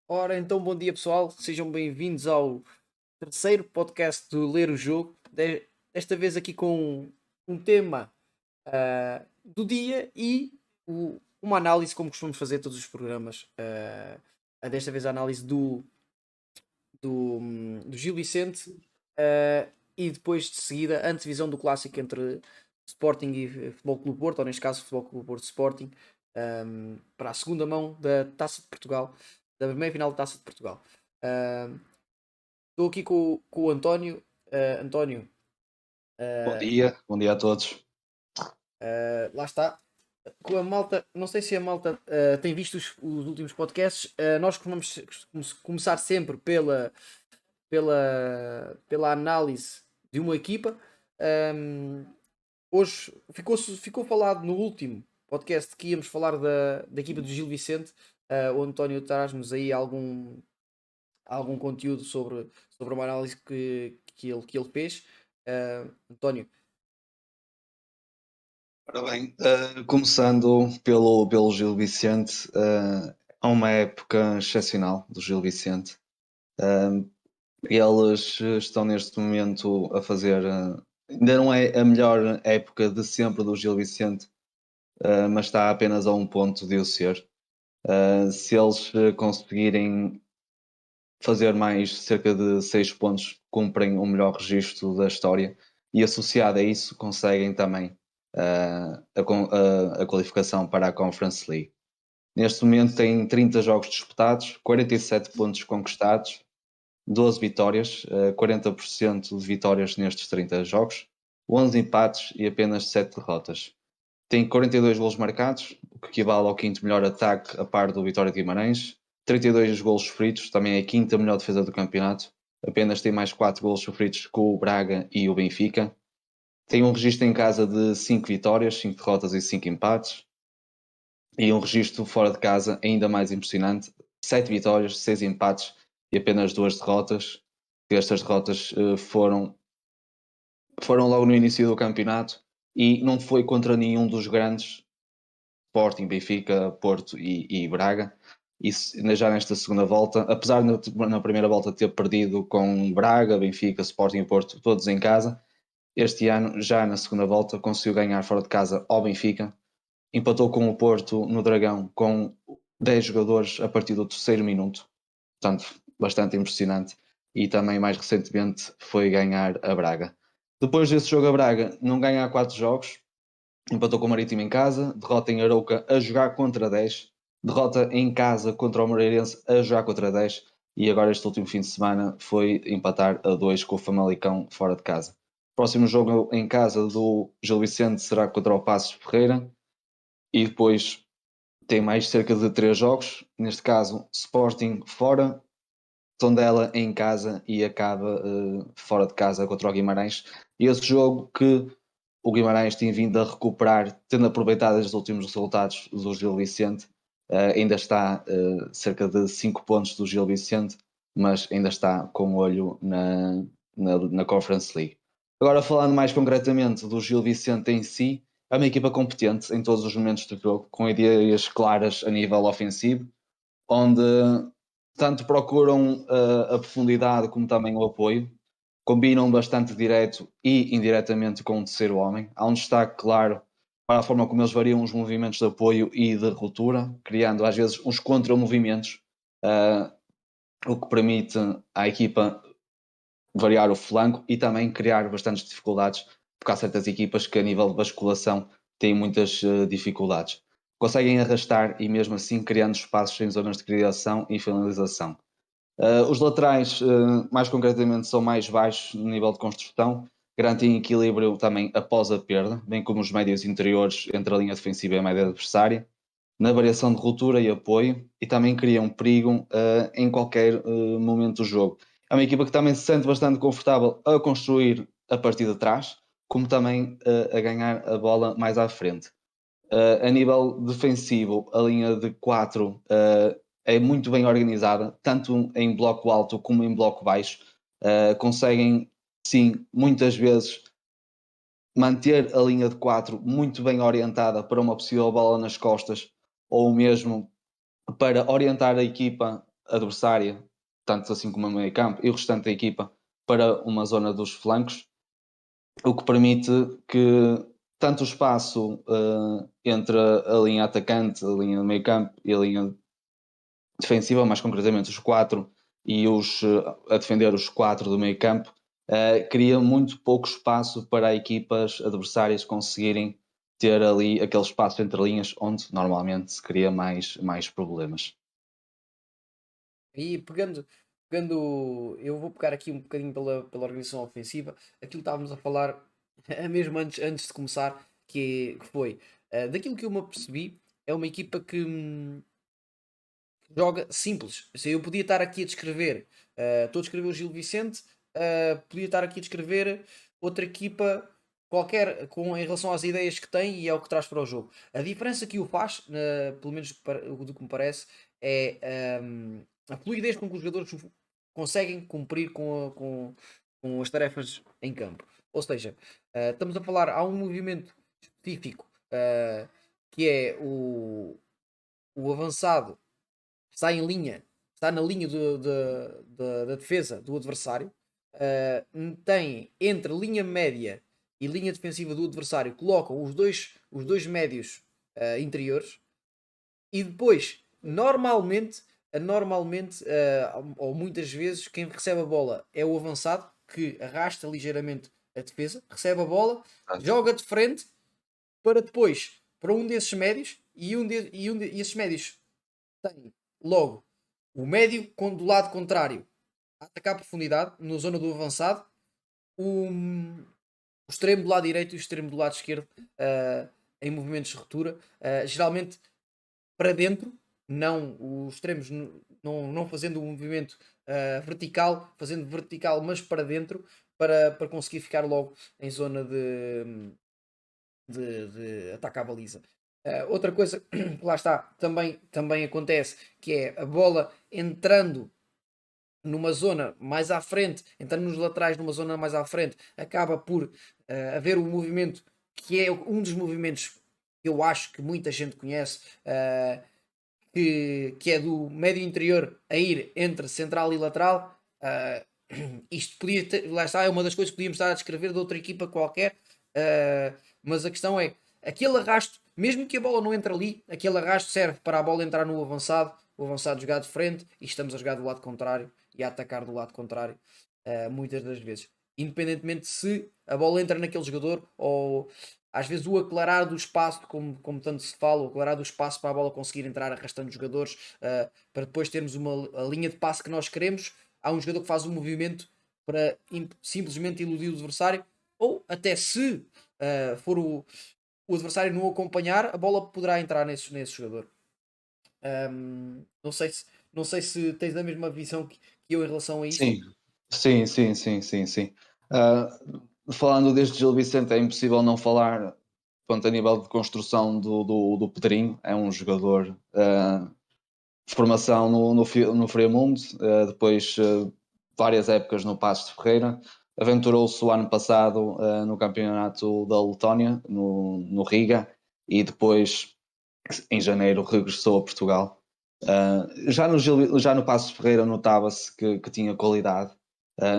Ora, então, bom dia pessoal, sejam bem-vindos ao terceiro podcast do Ler o Jogo. Desta vez aqui com um tema do dia e uma análise, como costumamos fazer todos os programas. Desta vez a análise do Gil Vicente e depois de seguida a antevisão do clássico entre Sporting e Futebol Clube Porto, ou neste caso Futebol Clube Porto Sporting, para a segunda mão da Taça de Portugal, da meia final da Taça de Portugal. Ahm, Estou aqui com o António. António, ah, Bom dia a todos. lá está. Com a malta, não sei se a malta tem visto os últimos podcasts. Nós costumamos começar sempre pela análise de uma equipa. Ahm, Hoje ficou falado no último podcast que íamos falar da equipa do Gil Vicente. O António traz-nos aí algum conteúdo sobre uma análise que ele fez. António, Ora bem, começando pelo Gil Vicente, há uma época excepcional do Gil Vicente. Eles estão neste momento a fazer. Ainda não é a melhor época de sempre do Gil Vicente, mas está apenas a um ponto de o ser. Se eles conseguirem fazer mais cerca de 6 pontos, cumprem o melhor registro da história e associado a isso conseguem também a qualificação para a Conference League. Neste momento têm 30 jogos disputados, 47 pontos conquistados, 12 vitórias, 40% de vitórias nestes 30 jogos, 11 empates e apenas 7 derrotas. Tem 42 golos marcados, o que equivale ao quinto melhor ataque a par do Vitória de Guimarães. 32 golos sofridos, também é a quinta melhor defesa do campeonato. Apenas tem mais 4 golos sofridos com o Braga e o Benfica. Tem um registro em casa de 5 vitórias, 5 derrotas e 5 empates. E um registro fora de casa ainda mais impressionante. 7 vitórias, 6 empates e apenas 2 derrotas. Estas derrotas foram logo no início do campeonato e não foi contra nenhum dos grandes, Sporting, Benfica, Porto e Braga. Isso já nesta segunda volta, apesar de na primeira volta ter perdido com Braga, Benfica, Sporting e Porto, todos em casa, este ano, já na segunda volta, conseguiu ganhar fora de casa ao Benfica, empatou com o Porto no Dragão com 10 jogadores a partir do terceiro minuto, portanto, bastante impressionante. E também, mais recentemente, foi ganhar a Braga. Depois desse jogo a Braga, não ganha há 4 jogos, empatou com o Marítimo em casa, derrota em Arouca a jogar contra 10, derrota em casa contra o Moreirense a jogar contra 10 e agora este último fim de semana foi empatar a 2 com o Famalicão fora de casa. Próximo jogo em casa do Gil Vicente será contra o Passos Ferreira e depois tem mais cerca de 3 jogos, neste caso Sporting fora, Tondela em casa e acaba fora de casa contra o Guimarães. E esse jogo que o Guimarães tem vindo a recuperar, tendo aproveitado os últimos resultados do Gil Vicente, ainda está cerca de 5 pontos do Gil Vicente, mas ainda está com o olho na Conference League. Agora, falando mais concretamente do Gil Vicente em si, é uma equipa competente em todos os momentos do jogo, com ideias claras a nível ofensivo, onde tanto procuram a profundidade como também o apoio, combinam bastante direto e indiretamente com o terceiro homem. Há um destaque claro para a forma como eles variam os movimentos de apoio e de ruptura, criando às vezes uns contra-movimentos, uh, o que permite à equipa variar o flanco e também criar bastantes dificuldades, porque há certas equipas que a nível de basculação têm muitas dificuldades. Conseguem arrastar e mesmo assim criando espaços em zonas de criação e finalização. Os laterais, mais concretamente, são mais baixos no nível de construção, garantem equilíbrio também após a perda, bem como os médios interiores entre a linha defensiva e a média adversária, na variação de ruptura e apoio, e também criam perigo em qualquer momento do jogo. É uma equipa que também se sente bastante confortável a construir a partir de trás, como também a ganhar a bola mais à frente. A nível defensivo, a linha de 4 é muito bem organizada, tanto em bloco alto como em bloco baixo. Conseguem, sim, muitas vezes manter a linha de 4 muito bem orientada para uma possível bola nas costas ou mesmo para orientar a equipa adversária, tanto assim como o meio campo e o restante da equipa, para uma zona dos flancos, o que permite que tanto o espaço entre a linha atacante, a linha de meio campo e a linha defensiva, mais concretamente os quatro e a defender os quatro do meio campo, cria muito pouco espaço para equipas adversárias conseguirem ter ali aquele espaço entre linhas onde normalmente se cria mais problemas. E pegando, eu vou pegar aqui um bocadinho pela organização ofensiva, aquilo que estávamos a falar mesmo antes de começar, que foi daquilo que eu me apercebi, é uma equipa que joga simples. Se eu podia estar aqui a descrever, estou a descrever o Gil Vicente, podia estar aqui a descrever outra equipa qualquer em relação às ideias que tem e é o que traz para o jogo. A diferença que o faz, pelo menos do que me parece, é a fluidez com que os jogadores conseguem cumprir com as tarefas em campo. Ou seja, estamos a falar, há um movimento específico que é o avançado está em linha, está na linha da defesa do adversário, tem entre linha média e linha defensiva do adversário, colocam os dois médios interiores e depois, normalmente, ou muitas vezes, quem recebe a bola é o avançado que arrasta ligeiramente a defesa, recebe a bola, joga de frente para depois para um desses médios e esses médios tem logo o médio do lado contrário a atacar a profundidade na zona do avançado, o, o extremo do lado direito e o extremo do lado esquerdo em movimentos de ruptura, geralmente para dentro, não os extremos não fazendo o movimento vertical, fazendo vertical, mas para dentro, para conseguir ficar logo em zona de ataque à baliza. Outra coisa que lá está, também acontece, que é a bola entrando numa zona mais à frente, entrando nos laterais numa zona mais à frente, acaba por haver um movimento que é um dos movimentos que eu acho que muita gente conhece, que é do médio interior a ir entre central e lateral. Isto podia ter, lá está, é uma das coisas que podíamos estar a descrever de outra equipa qualquer, mas a questão é aquele arrasto, mesmo que a bola não entre ali, aquele arrasto serve para a bola entrar no avançado, o avançado jogar de frente e estamos a jogar do lado contrário e a atacar do lado contrário, muitas das vezes. Independentemente se a bola entra naquele jogador ou às vezes o aclarar do espaço, como tanto se fala, o aclarar do espaço para a bola conseguir entrar arrastando os jogadores, para depois termos a linha de passe que nós queremos. Há um jogador que faz um movimento para simplesmente iludir o adversário, ou até se for o adversário não acompanhar, a bola poderá entrar nesse jogador. Não sei se tens a mesma visão que eu em relação a isto. Sim, sim. Falando deste Gil Vicente, é impossível não falar, quanto a nível de construção do Pedrinho. É um jogador de formação no Friamundo, depois várias épocas no Passos de Ferreira. Aventurou-se o ano passado no campeonato da Letónia, no Riga, e depois, em janeiro, regressou a Portugal. Já no Passos de Ferreira notava-se que tinha qualidade.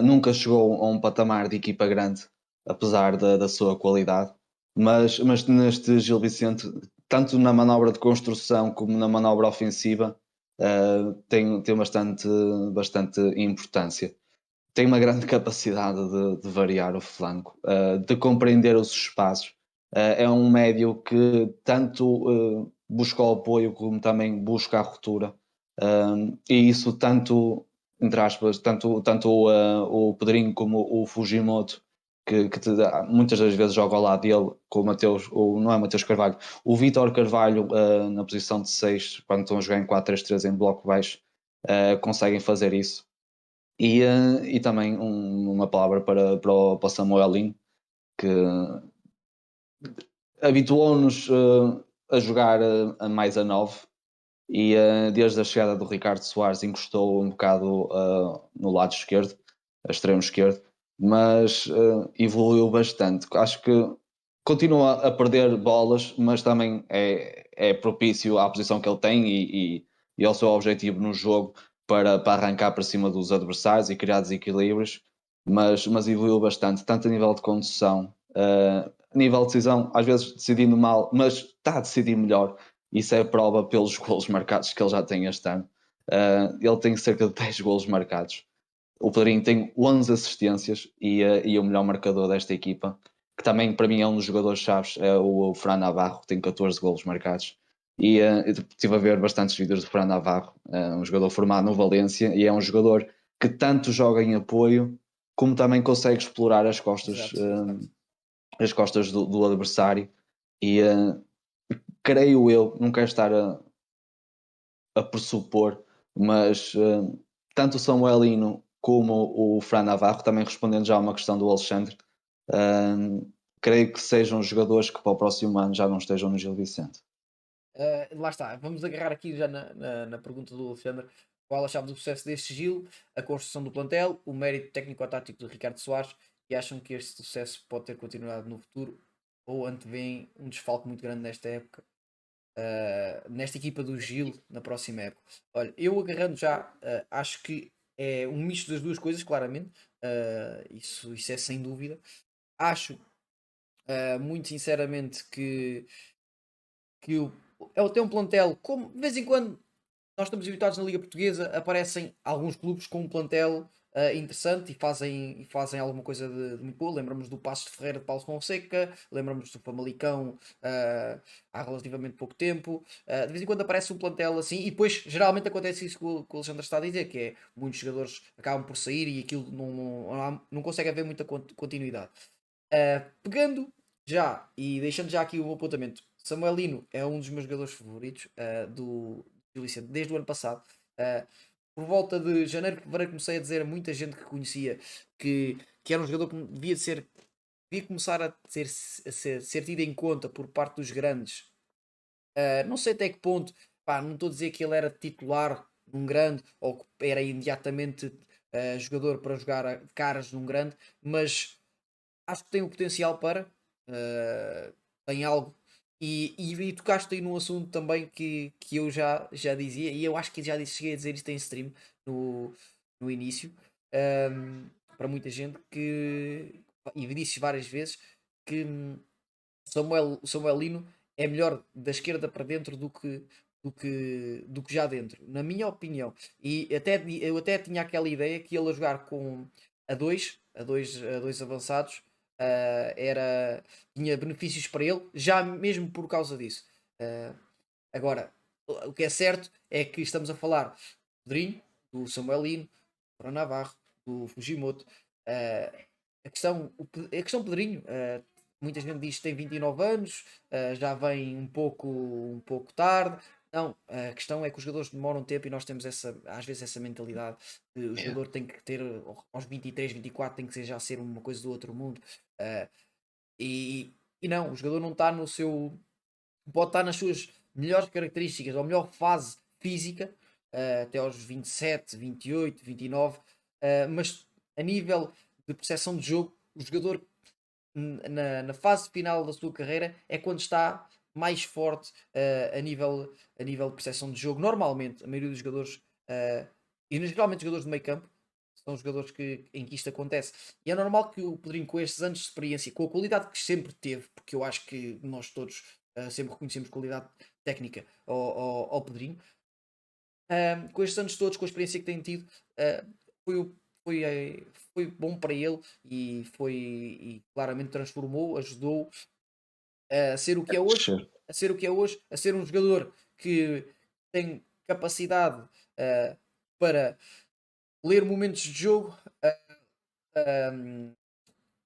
Nunca chegou a um patamar de equipa grande, apesar da sua qualidade. Mas neste Gil Vicente, tanto na manobra de construção como na manobra ofensiva, tem bastante importância. Tem uma grande capacidade de variar o flanco, de compreender os espaços. É um médio que tanto busca o apoio como também busca a ruptura. E isso tanto, entre aspas, tanto o Pedrinho como o Fujimoto, muitas das vezes joga ao lado dele, com o Mateus, não é Mateus Carvalho, o Vítor Carvalho na posição de 6, quando estão a jogar em 4-3-3 em bloco baixo, conseguem fazer isso. E também uma palavra para o Samuelinho, que habituou-nos a jogar a mais a 9 e desde a chegada do Ricardo Soares encostou um bocado no lado esquerdo, a extremo esquerdo, mas evoluiu bastante. Acho que continua a perder bolas, mas também é propício à posição que ele tem e ao seu objetivo no jogo, para arrancar para cima dos adversários e criar desequilíbrios, mas evoluiu bastante, tanto a nível de condução, a nível de decisão, às vezes decidindo mal, mas está a decidir melhor. Isso é prova pelos golos marcados que ele já tem este ano. Ele tem cerca de 10 golos marcados. O Pedrinho tem 11 assistências e o melhor marcador desta equipa, que também para mim é um dos jogadores-chaves, é o Fran Navarro, que tem 14 golos marcados. E eu estive a ver bastantes vídeos do Fran Navarro, um jogador formado no Valência, e é um jogador que tanto joga em apoio, como também consegue explorar Exato, exato. as costas do adversário. E creio eu, não quero estar a pressupor, mas tanto o Samuelino como o Fran Navarro, também respondendo já a uma questão do Alexandre, creio que sejam jogadores que para o próximo ano já não estejam no Gil Vicente. Lá está, vamos agarrar aqui já na pergunta do Alexandre. Qual a chave do sucesso deste Gil? A construção do plantel, o mérito técnico-tático do Ricardo Soares, e acham que este sucesso pode ter continuado no futuro ou antevém um desfalque muito grande nesta época, nesta equipa do Gil na próxima época? Olha, eu agarrando já, acho que é um misto das duas coisas, claramente. Isso é sem dúvida. Acho, muito sinceramente, que é até um plantel, como de vez em quando nós estamos habituados na Liga Portuguesa, aparecem alguns clubes com um plantel interessante e fazem alguma coisa de muito boa. Lembramos do Paços de Ferreira de Paulo Fonseca, lembramos do Famalicão há relativamente pouco tempo. De vez em quando aparece um plantel assim, e depois geralmente acontece isso que o Alexandre está a dizer, que é muitos jogadores acabam por sair e aquilo não consegue haver muita continuidade. Pegando já e deixando já aqui o apontamento, Samuelino é um dos meus jogadores favoritos do Gil Vicente desde o ano passado. Uh, por volta de janeiro, fevereiro, comecei a dizer a muita gente que conhecia que era um jogador que devia começar a ser tido em conta por parte dos grandes. Não sei até que ponto, pá, não estou a dizer que ele era titular num grande ou que era imediatamente jogador para jogar caras num grande, mas acho que tem o potencial para, tem algo. E tocaste aí num assunto também que eu já dizia, e eu acho que cheguei a dizer isto em stream no início, para muita gente, e disse várias vezes, que o Samuelino é melhor da esquerda para dentro do que já dentro, na minha opinião. E eu até tinha aquela ideia que ele a jogar com a dois avançados tinha benefícios para ele, já mesmo por causa disso. Ah, Agora, o que é certo é que estamos a falar do Pedrinho, do Samuelino, do Bruno Navarro, do Fujimoto. A questão Pedrinho, muita gente diz que tem 29 anos, já vem um pouco tarde. Não, a questão é que os jogadores demoram tempo e nós temos às vezes essa mentalidade de o Yeah. jogador tem que ter aos 23, 24 tem que já ser uma coisa do outro mundo. Ah, e não, o jogador não está no seu, pode estar nas suas melhores características ou melhor fase física, até aos 27, 28, 29, mas a nível de percepção de jogo, o jogador na fase final da sua carreira é quando está mais forte a nível de percepção de jogo. Normalmente, a maioria dos jogadores, e geralmente os jogadores de meio campo, são os jogadores em que isto acontece. E é normal que o Pedrinho, com estes anos de experiência, com a qualidade que sempre teve, porque eu acho que nós todos sempre reconhecemos qualidade técnica ao Pedrinho, com estes anos todos, com a experiência que tem tido, foi, o- foi bom para ele e claramente transformou, ajudou a ser o que é hoje, Sure. a ser um jogador que tem capacidade para ler momentos de jogo,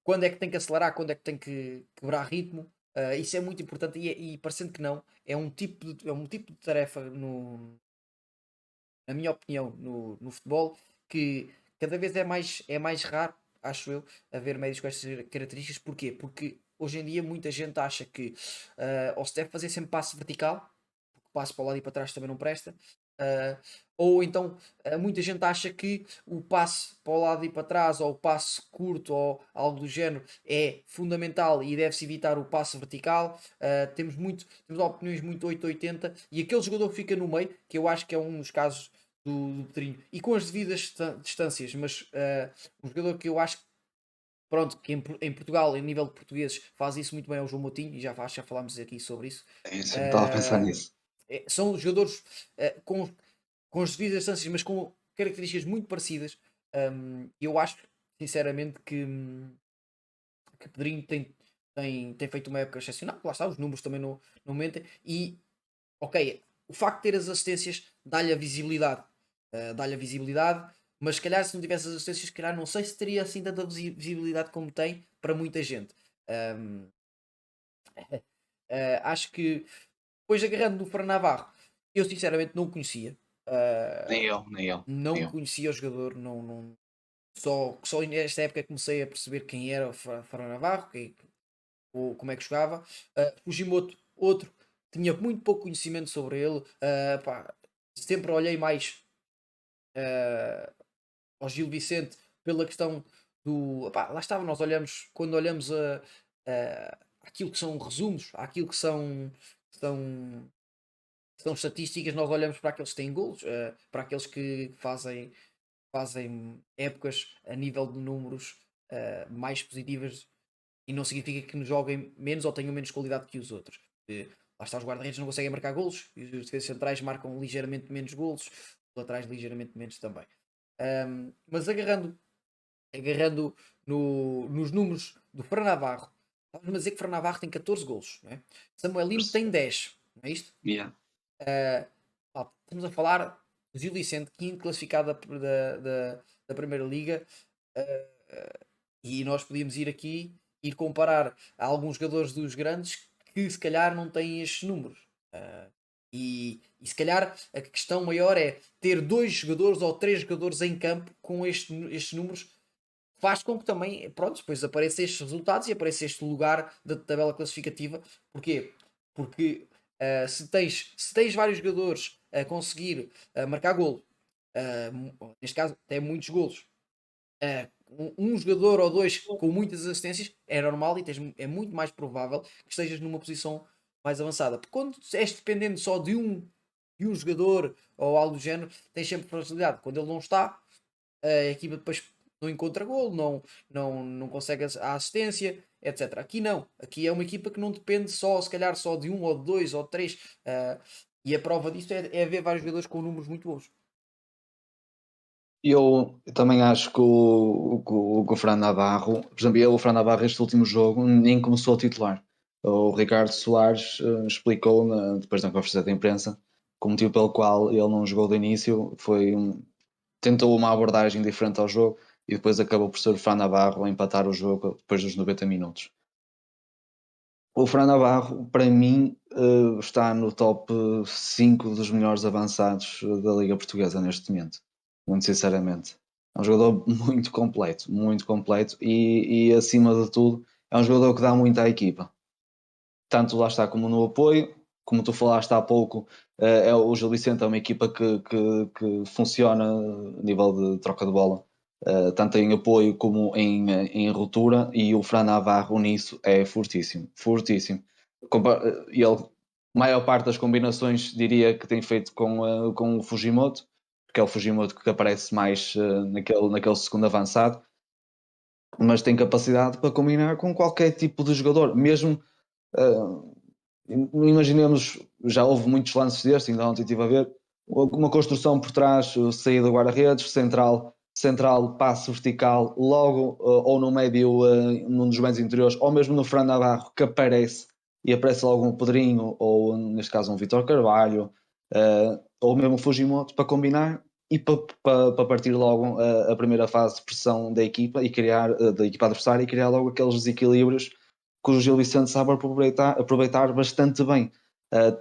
quando é que tem que acelerar, quando é que tem que quebrar ritmo. Isso é muito importante e parecendo que não, é um tipo de tarefa na minha opinião, no futebol, que cada vez é mais raro, acho eu, haver médios com estas características. Porquê? Porque hoje em dia muita gente acha que ou se deve fazer sempre passe vertical, porque passe para o lado e para trás também não presta, ah, ou então muita gente acha que o passe para o lado e para trás, ou o passe curto, ou algo do género, é fundamental e deve-se evitar o passe vertical. Temos opiniões muito 880 e aquele jogador que fica no meio, que eu acho que é um dos casos do Pedrinho e com as devidas distâncias, mas um jogador que eu acho pronto, que em Portugal, em nível de portugueses, faz isso muito bem é o João Moutinho, e já falámos aqui sobre isso. É isso, eu estava a pensar Uh, nisso. São jogadores com as devidas distâncias, mas com características muito parecidas. Eu acho, sinceramente, que Pedrinho tem feito uma época excepcional. Lá está, os números também não mentem. E, ok, o facto de ter as assistências dá-lhe a visibilidade. Dá-lhe a visibilidade, mas se calhar se não tivesse as assistências, se calhar não sei se teria assim tanta visibilidade como tem para muita gente. Um, Acho que depois agarrando no Fran Navarro, eu sinceramente não o conhecia. Nem Uh, eu, nem eu, nem não eu. conhecia o jogador, só nesta época comecei a perceber quem era o Fran Navarro, como é que jogava. Fujimoto, outro, tinha muito pouco conhecimento sobre ele. Pá, sempre olhei mais uh, ao Gil Vicente pela questão do. Pá, lá estava, nós olhamos, quando olhamos aquilo que são resumos, aquilo são, são estatísticas, nós olhamos para aqueles que têm golos, para aqueles que fazem épocas a nível de números mais positivas e não significa que nos joguem menos ou tenham menos qualidade que os outros. Lá está, os guarda-redes não conseguem marcar golos e os defesas centrais marcam ligeiramente menos golos, os laterais ligeiramente menos também. Mas agarrando nos números do Fran Navarro, estávamos a dizer que Fran Navarro tem 14 golos, não é? Samuel Lino tem 10, não é isto? Yeah. Estamos a falar do Gil Vicente, quinto classificado da Primeira Liga, e nós podíamos ir aqui ir comparar a alguns jogadores dos grandes que se calhar não têm estes números. E se calhar a questão maior é ter dois jogadores ou três jogadores em campo com estes números faz com que também, pronto, depois apareçam estes resultados e apareça este lugar da tabela classificativa. Porquê? Porque se tens vários jogadores a conseguir marcar golo, neste caso até muitos golos, um jogador ou dois com muitas assistências, é normal e é muito mais provável que estejas numa posição mais avançada. Porque quando és dependente só de um jogador ou algo do género, tens sempre fragilidade. Quando ele não está, a equipa depois não encontra golo, não consegue a assistência, etc. Aqui não. Aqui é uma equipa que não depende só, se calhar, só de um ou de dois ou de três. E a prova disto é ver vários jogadores com números muito bons. Eu também acho que o Fran Navarro, por exemplo, o Fran Navarro este último jogo nem começou a titular. O Ricardo Soares explicou depois na conferência de imprensa que o motivo pelo qual ele não jogou de início foi tentou uma abordagem diferente ao jogo e depois acabou por ser o Fran Navarro a empatar o jogo depois dos 90 minutos. O Fran Navarro, para mim, está no top 5 dos melhores avançados da Liga Portuguesa neste momento, muito sinceramente. É um jogador muito completo e acima de tudo, é um jogador que dá muito à equipa. Tanto lá está como no apoio, como tu falaste há pouco, o Gil Vicente é uma equipa que funciona a nível de troca de bola, tanto em apoio como em ruptura, e o Fran Navarro nisso é fortíssimo, fortíssimo. Ele, a maior parte das combinações diria que tem feito com o Fujimoto, porque é o Fujimoto que aparece mais naquele segundo avançado, mas tem capacidade para combinar com qualquer tipo de jogador, mesmo uh, imaginemos, já houve muitos lances destes, ainda ontem estive a ver, uma construção por trás, saída do guarda-redes, central, passe vertical, logo ou no médio, num dos médios interiores, ou mesmo no Fran Navarro, que aparece logo um Pedrinho, ou neste caso um Vitor Carvalho, ou mesmo um Fujimoto, para combinar e para partir logo a primeira fase de pressão da equipa e criar, da equipa adversária, e criar logo aqueles desequilíbrios que o Gil Vicente sabe aproveitar bastante bem.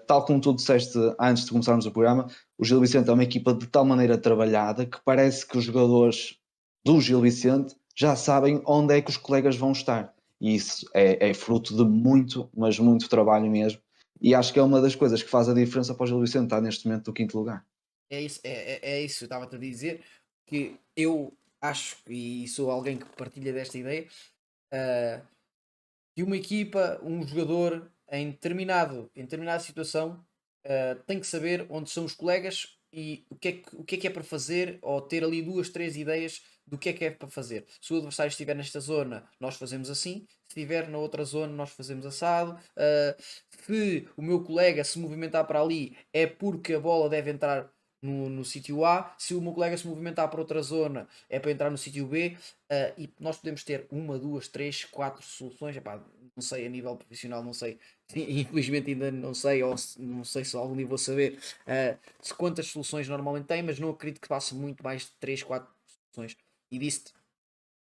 Tal como tu disseste antes de começarmos o programa, o Gil Vicente é uma equipa de tal maneira trabalhada que parece que os jogadores do Gil Vicente já sabem onde é que os colegas vão estar. E isso é fruto de muito, mas muito trabalho mesmo. E acho que é uma das coisas que faz a diferença para o Gil Vicente estar neste momento do quinto lugar. É isso, eu estava-te a dizer que eu acho, e sou alguém que partilha desta ideia, uh, que uma equipa, um jogador, em determinada situação, tem que saber onde são os colegas e o que é para fazer, ou ter ali 2, 3 ideias do que é para fazer. Se o adversário estiver nesta zona, nós fazemos assim. Se estiver na outra zona, nós fazemos assado. Se o meu colega se movimentar para ali, é porque a bola deve entrar no sítio A. Se o meu colega se movimentar para outra zona, é para entrar no sítio B. E nós podemos ter 1, 2, 3, 4 soluções. Epá, não sei, a nível profissional, não sei. Infelizmente ainda não sei, ou não sei se algum dia vou saber se quantas soluções normalmente tem, mas não acredito que faça muito mais de 3, 4 soluções. E disse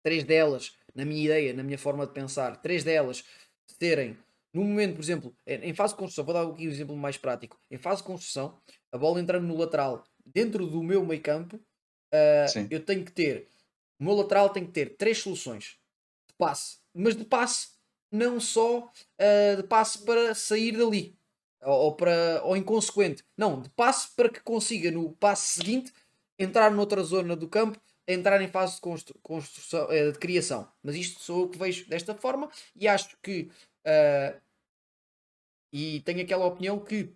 3 delas, na minha ideia, na minha forma de pensar, 3 delas terem, no momento, por exemplo, em fase de construção, vou dar aqui um exemplo mais prático. Em fase de construção, a bola entrando no lateral dentro do meu meio campo, Sim, eu tenho que ter, o meu lateral tem que ter 3 soluções de passe, mas de passe não só de passe para sair dali. Ou inconsequente, não, de passe para que consiga no passe seguinte entrar noutra zona do campo, entrar em fase de construção, de criação. Mas isto sou eu que vejo desta forma e acho que uh, e tenho aquela opinião que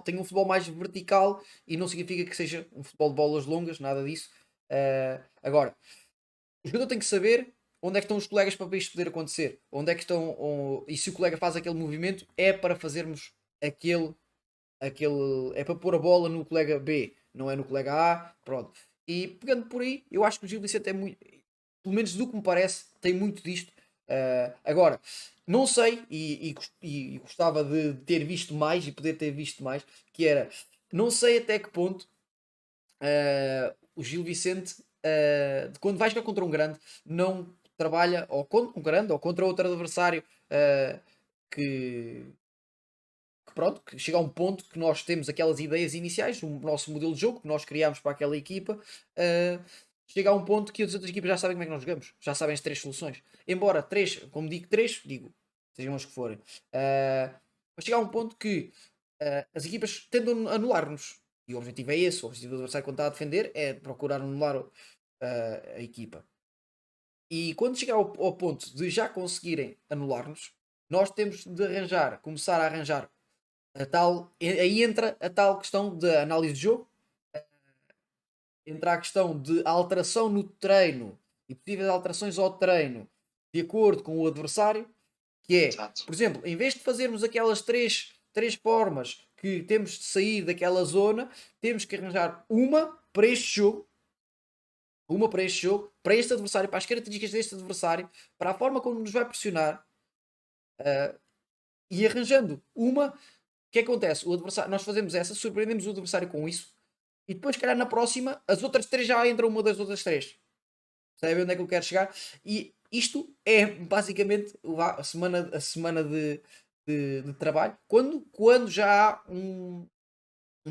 tenho um futebol mais vertical e não significa que seja um futebol de bolas longas, nada disso. Agora, o jogador tem que saber onde é que estão os colegas para isto poder acontecer. Onde é que estão. E se o colega faz aquele movimento, é para fazermos aquele. É para pôr a bola no colega B, não é no colega A. Pronto. E pegando por aí, eu acho que o Gil Vicente é muito. Pelo menos do que me parece, tem muito disto. Agora, não sei, e gostava de ter visto mais e poder ter visto mais, que era, não sei até que ponto o Gil Vicente, quando vai jogar contra um grande, não trabalha ou contra um grande ou contra outro adversário que, pronto, que chega a um ponto que nós temos aquelas ideias iniciais, o nosso modelo de jogo que nós criámos para aquela equipa, chega a um ponto que as outras equipas já sabem como é que nós jogamos, já sabem as 3 soluções. Embora 3, como digo 3, digo, sejam as que forem, mas chega a um ponto que as equipas tentam anular-nos. E o objetivo é esse, o objetivo do adversário quando está a defender é procurar anular a equipa. E quando chegar ao ponto de já conseguirem anular-nos, nós temos de começar a arranjar aí entra a tal questão da análise de jogo, entra a questão de alteração no treino e possíveis alterações ao treino de acordo com o adversário, que é, exato. por exemplo, em vez de fazermos aquelas três formas que temos de sair daquela zona, temos que arranjar para este adversário, para as características deste adversário, para a forma como nos vai pressionar, e arranjando o que acontece? Nós fazemos essa, surpreendemos o adversário com isso, e depois, calhar, na próxima, as outras 3 já entram uma das outras 3. Sabe onde é que eu quero chegar? E isto é basicamente a semana de trabalho, quando já há um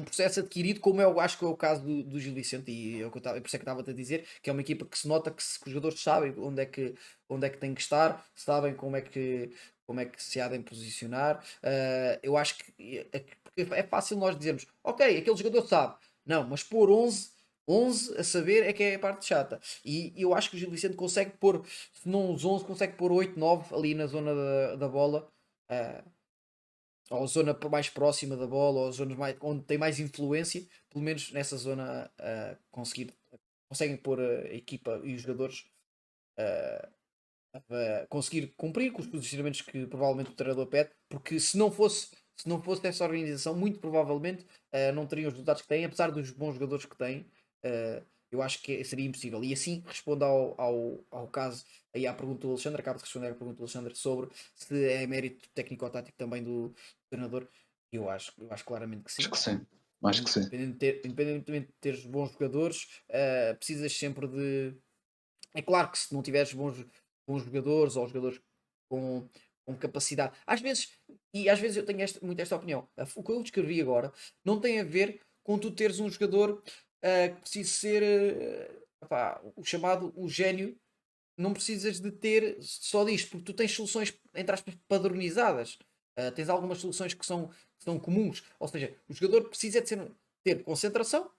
processo adquirido, como eu acho que é o caso do Gil Vicente, e por isso é que estava a dizer, que é uma equipa que se nota que os jogadores sabem onde é que têm que estar, sabem como é que se há de posicionar. Eu acho que porque é fácil nós dizermos, ok, aquele jogador sabe, não, mas pôr 11 a saber é que é a parte chata. E eu acho que o Gil Vicente consegue pôr, se não os 11, consegue pôr 8, 9 ali na zona da bola. Uh, ou zona mais próxima da bola, ou zonas onde tem mais influência, pelo menos nessa zona conseguem pôr a equipa e os jogadores a conseguir cumprir com os posicionamentos que provavelmente o treinador pede, porque se não fosse essa organização, muito provavelmente não teriam os resultados que têm, apesar dos bons jogadores que têm. Eu acho que seria impossível. E assim respondo ao caso, aí à pergunta do Alexandre, acabo de responder à pergunta do Alexandre sobre se é mérito técnico-tático também do treinador. Eu acho claramente que Acho sim. que sim. Acho que sim. Independentemente de teres bons jogadores, precisas sempre de. É claro que se não tiveres bons jogadores ou jogadores com capacidade, às vezes eu tenho muito esta opinião. O que eu descrevi agora não tem a ver com tu teres um jogador que precisa ser o chamado o gênio. Não precisas de ter só disto, porque tu tens soluções, entre aspas, padronizadas. Tens algumas soluções que são comuns. Ou seja, o jogador precisa de ter concentração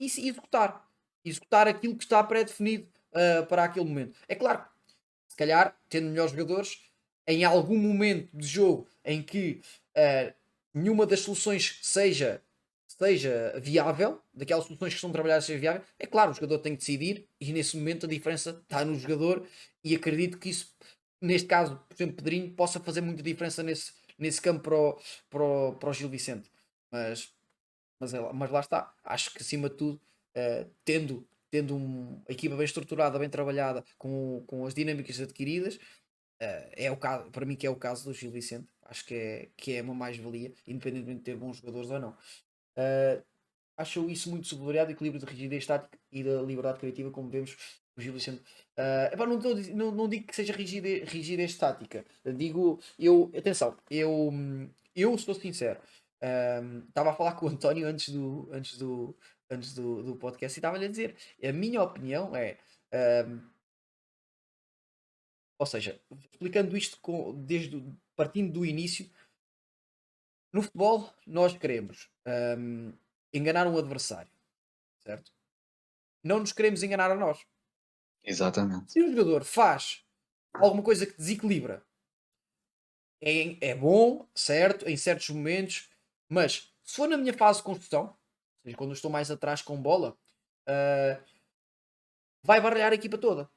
e se executar. Executar aquilo que está pré-definido para aquele momento. É claro, se calhar, tendo melhores jogadores, em algum momento de jogo em que nenhuma das soluções seja viável, daquelas soluções que são trabalhadas seja viável, é claro, o jogador tem que decidir e nesse momento a diferença está no jogador e acredito que isso, neste caso, por exemplo, Pedrinho, possa fazer muita diferença nesse campo para o Gil Vicente. Mas, mas lá está, acho que acima de tudo, tendo uma equipa bem estruturada, bem trabalhada, com as dinâmicas adquiridas, é o caso, para mim que é o caso do Gil Vicente, acho que é uma mais-valia, independentemente de ter bons jogadores ou não. Uh, Acho isso muito subvaloriado, equilíbrio de rigidez tática e da liberdade criativa, como vemos o Gil Vicente. Epá, não digo que seja rigidez tática, digo, atenção, eu sou sincero. Estava a falar com o António antes do podcast e estava-lhe a dizer, a minha opinião é, um, ou seja, explicando isto partindo do início, no futebol nós queremos enganar um adversário, certo? Não nos queremos enganar a nós. Exatamente. Se o jogador faz alguma coisa que desequilibra, é bom, certo, em certos momentos, mas se for na minha fase de construção, ou seja, quando eu estou mais atrás com bola, uh, vai baralhar a equipa toda.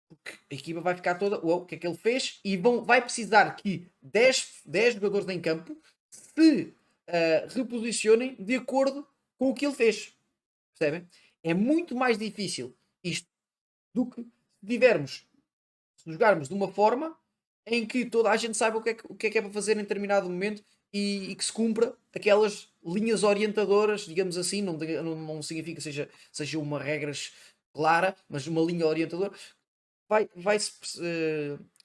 Porque a equipa vai ficar toda, o que é que ele fez? E vai precisar que 10 jogadores em campo se reposicionem de acordo com o que ele fez. Percebem? É muito mais difícil isto do que se jogarmos de uma forma em que toda a gente saiba o que é para fazer em determinado momento e que se cumpra aquelas linhas orientadoras, digamos assim, não significa que seja uma regra clara, mas uma linha orientadora.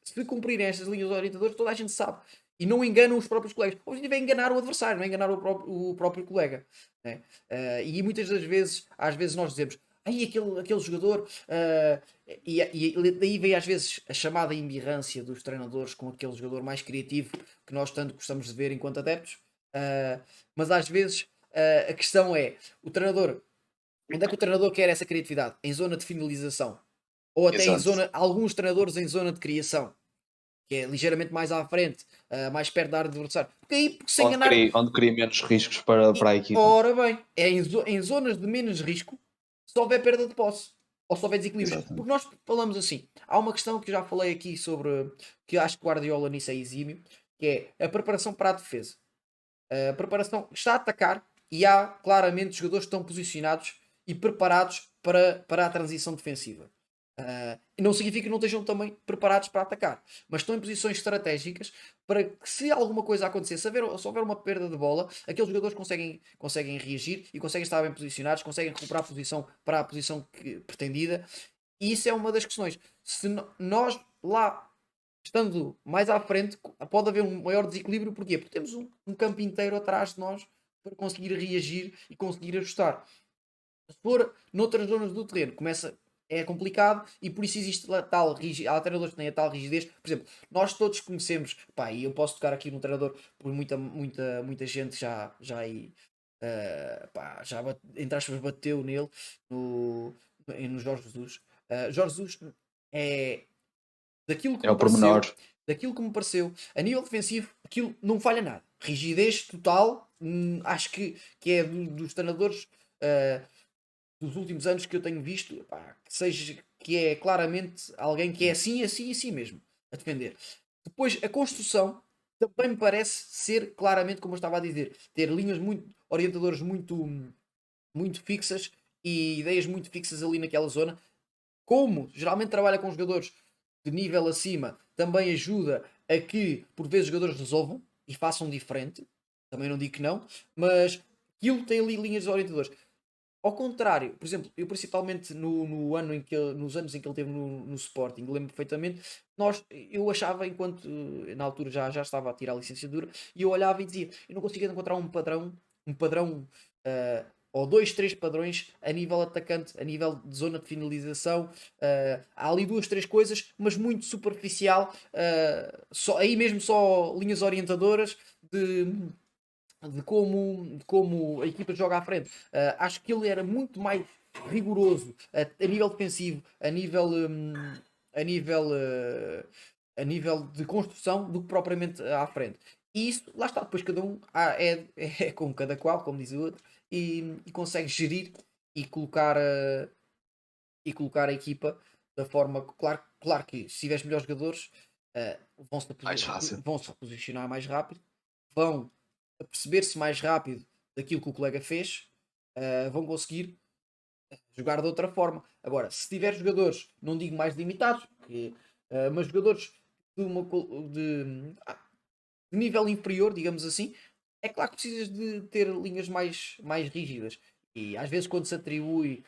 Se cumprirem estas linhas orientadoras, toda a gente sabe. E não enganam os próprios colegas. O objetivo é enganar o adversário, não é enganar o próprio colega. Né? E muitas das vezes, às vezes nós dizemos, aí aquele jogador, e daí vem às vezes a chamada embirrância dos treinadores com aquele jogador mais criativo que nós tanto gostamos de ver enquanto adeptos. Mas às vezes a questão é, onde é que o treinador quer essa criatividade? Em zona de finalização. Ou até em Exato. zona, alguns treinadores em zona de criação, que é ligeiramente mais à frente, mais perto da área do adversário. Porque aí, sem enganar. Onde cria menos riscos para a equipa. Ora bem, é em zonas de menos risco se houver perda de posse ou se houver desequilíbrios. Exatamente. Porque nós falamos assim. Há uma questão que eu já falei aqui sobre que acho que o Guardiola nisso é exímio, que é a preparação para a defesa. A preparação está a atacar e há claramente jogadores que estão posicionados e preparados para a transição defensiva. Não significa que não estejam também preparados para atacar, mas estão em posições estratégicas para que, se alguma coisa acontecer, se houver uma perda de bola, aqueles jogadores conseguem reagir e conseguem estar bem posicionados, conseguem recuperar a posição para a posição pretendida. E isso é uma das questões. Se nós lá, estando mais à frente, pode haver um maior desequilíbrio. Porquê? Porque temos um campo inteiro atrás de nós para conseguir reagir e conseguir ajustar. Se for noutras zonas do terreno, é complicado e por isso existe tal rigidez. Há treinadores que têm a tal rigidez. Por exemplo, nós todos conhecemos, pá, e eu posso tocar aqui no treinador, por muita gente já aí, pá, entre aspas, bateu nele no Jorge Jesus. Jorge Jesus é daquilo que É me o pormenor. pareceu, a nível defensivo, aquilo não falha nada. Rigidez total, acho que é dos treinadores dos últimos anos que eu tenho visto, pá, que é claramente alguém que é assim, assim, assim mesmo, a defender. Depois, a construção também me parece ser claramente, como eu estava a dizer, ter linhas orientadoras muito fixas e ideias muito fixas ali naquela zona. Como geralmente trabalha com jogadores de nível acima, também ajuda a que, por vezes, os jogadores resolvam e façam diferente. Também não digo que não, mas aquilo tem ali linhas orientadoras. Ao contrário, por exemplo, eu principalmente no ano nos anos em que ele esteve no Sporting, lembro perfeitamente, eu achava, enquanto na altura já estava a tirar a licenciatura, e eu olhava e dizia, eu não conseguia encontrar um padrão, ou dois, três padrões a nível atacante, a nível de zona de finalização. Há ali duas, três coisas, mas muito superficial, aí mesmo só linhas orientadoras de como a equipa joga à frente. Acho que ele era muito mais rigoroso a nível defensivo, a nível de construção, do que propriamente à frente. E isso, lá está, depois cada um é com cada qual, como diz o outro, e consegue gerir e colocar, e colocar a equipa da forma. Claro que se tiveres melhores jogadores, vão-se Mais fácil. vão -se reposicionar mais rápido, vão perceber-se mais rápido daquilo que o colega fez, vão conseguir jogar de outra forma. Agora, se tiver jogadores, não digo mais limitados, mas jogadores de, uma, de nível inferior, digamos assim, é claro que precisas de ter linhas mais rígidas. E às vezes quando se atribui,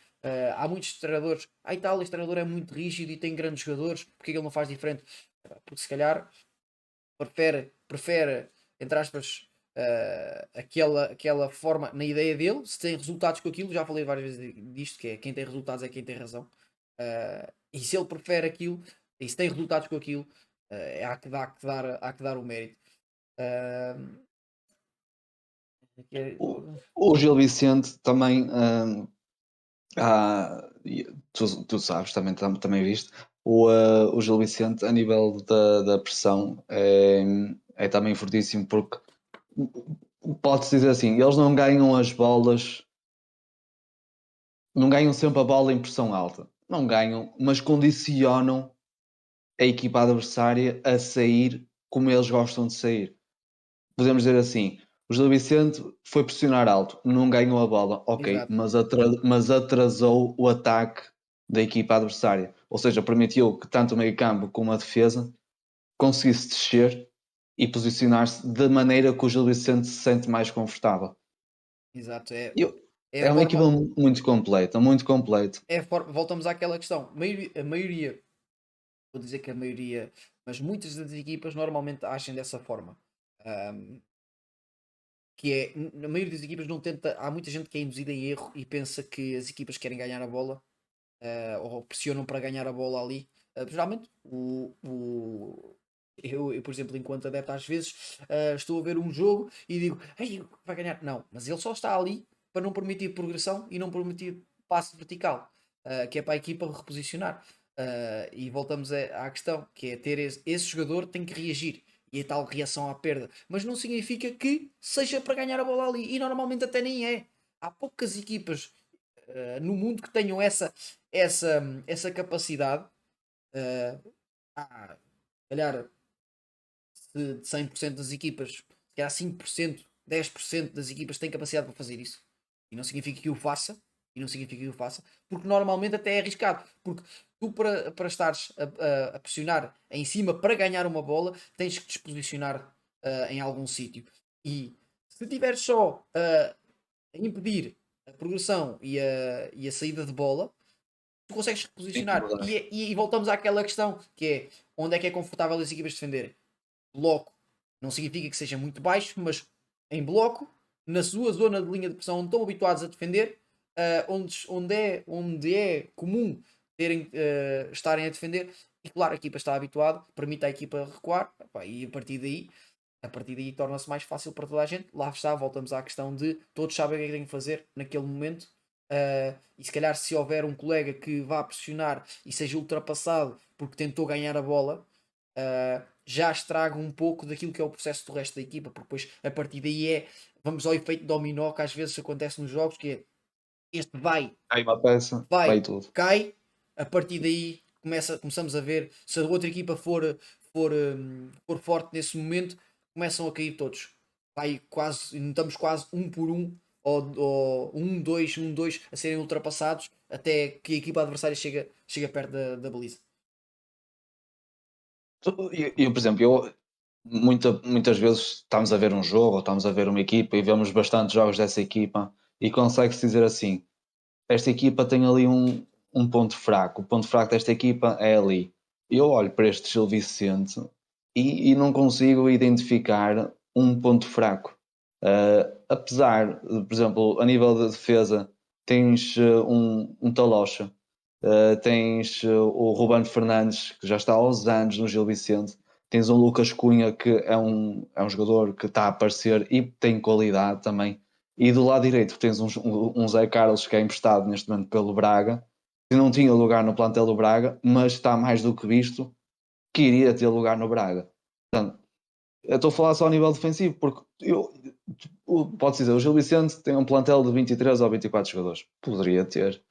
há muitos treinadores, e tal, este treinador é muito rígido e tem grandes jogadores, porque é que ele não faz diferente? Porque se calhar prefere entre aspas, aquela forma na ideia dele, se tem resultados com aquilo, já falei várias vezes disto, que é quem tem resultados é quem tem razão. E se ele prefere aquilo, e se tem resultados com aquilo, há que dar o mérito. Uh, O Gil Vicente também, tu sabes, também viste, o Gil Vicente, a nível da pressão, é também fortíssimo, porque pode-se dizer assim, eles não ganham as bolas, não ganham sempre a bola em pressão alta, não ganham, mas condicionam a equipa adversária a sair como eles gostam de sair. Podemos dizer assim, o Gil Vicente foi pressionar alto, não ganhou a bola, ok, Exato, mas atrasou o ataque da equipa adversária. Ou seja, permitiu que tanto o meio campo como a defesa conseguisse descer e posicionar-se de maneira que o Gil Vicente se sente mais confortável. exato. É a É uma equipa forma. muito completa, muito completa. Voltamos àquela questão. A maioria, vou dizer que a maioria, mas muitas das equipas normalmente agem dessa forma. Um, que é, na maioria das equipas não tenta. Há muita gente que é induzida em erro e pensa que as equipas querem ganhar a bola, ou pressionam para ganhar a bola ali. Geralmente, eu, por exemplo, enquanto adepto, às vezes estou a ver um jogo e digo, ei, vai ganhar. Não, mas ele só está ali para não permitir progressão e não permitir passe vertical, que é para a equipa reposicionar. E voltamos à questão, que é ter esse jogador tem que reagir. E a tal reação à perda. Mas não significa que seja para ganhar a bola ali. E normalmente até nem é. Há poucas equipas no mundo que tenham essa capacidade. Uh, há, se calhar, se de 100% das equipas, se calhar 5%, 10% das equipas têm capacidade para fazer isso. E não significa que o faça. E não significa que o faça. Porque normalmente até é arriscado. Porque tu, para estares a pressionar em cima para ganhar uma bola, tens que te posicionar em algum sítio. E se tiveres só a impedir a progressão e a saída de bola, tu consegues Sim, reposicionar. verdade. E voltamos àquela questão que é onde é confortável as equipas defenderem. Bloco não significa que seja muito baixo, mas em bloco, na sua zona de linha de pressão, onde estão habituados a defender, onde é comum estarem a defender, e claro, a equipa está habituada, permite à equipa recuar, e a partir daí torna-se mais fácil para toda a gente. Lá está, voltamos à questão de todos sabem o que é que têm que fazer naquele momento. E se calhar, se houver um colega que vá pressionar e seja ultrapassado porque tentou ganhar a bola, já estraga um pouco daquilo que é o processo do resto da equipa, porque depois a partir daí vamos ao efeito dominó que às vezes acontece nos jogos, que é este Aí uma peça, vai tudo. cai, a partir daí começamos a ver se a outra equipa for forte nesse momento, começam a cair todos. Vai quase, notamos quase um por um, ou um, dois a serem ultrapassados até que a equipa adversária chega perto da baliza. Por exemplo, muitas vezes estamos a ver um jogo ou estamos a ver uma equipa e vemos bastantes jogos dessa equipa e consegue-se dizer assim: esta equipa tem ali um ponto fraco, o ponto fraco desta equipa é ali. Eu olho para este Gil Vicente e não consigo identificar um ponto fraco. Apesar, por exemplo, a nível de defesa, tens um Talocha, tens o Ruben Fernandes, que já está há 11 anos no Gil Vicente, tens um Lucas Cunha, que é um jogador que está a aparecer e tem qualidade também. E do lado direito tens um Zé Carlos que é emprestado neste momento pelo Braga, que não tinha lugar no plantel do Braga, mas está mais do que visto que iria ter lugar no Braga. Portanto, Eu estou a falar só a nível defensivo, porque pode dizer, o Gil Vicente tem um plantel de 23 ou 24 jogadores. Poderia ter,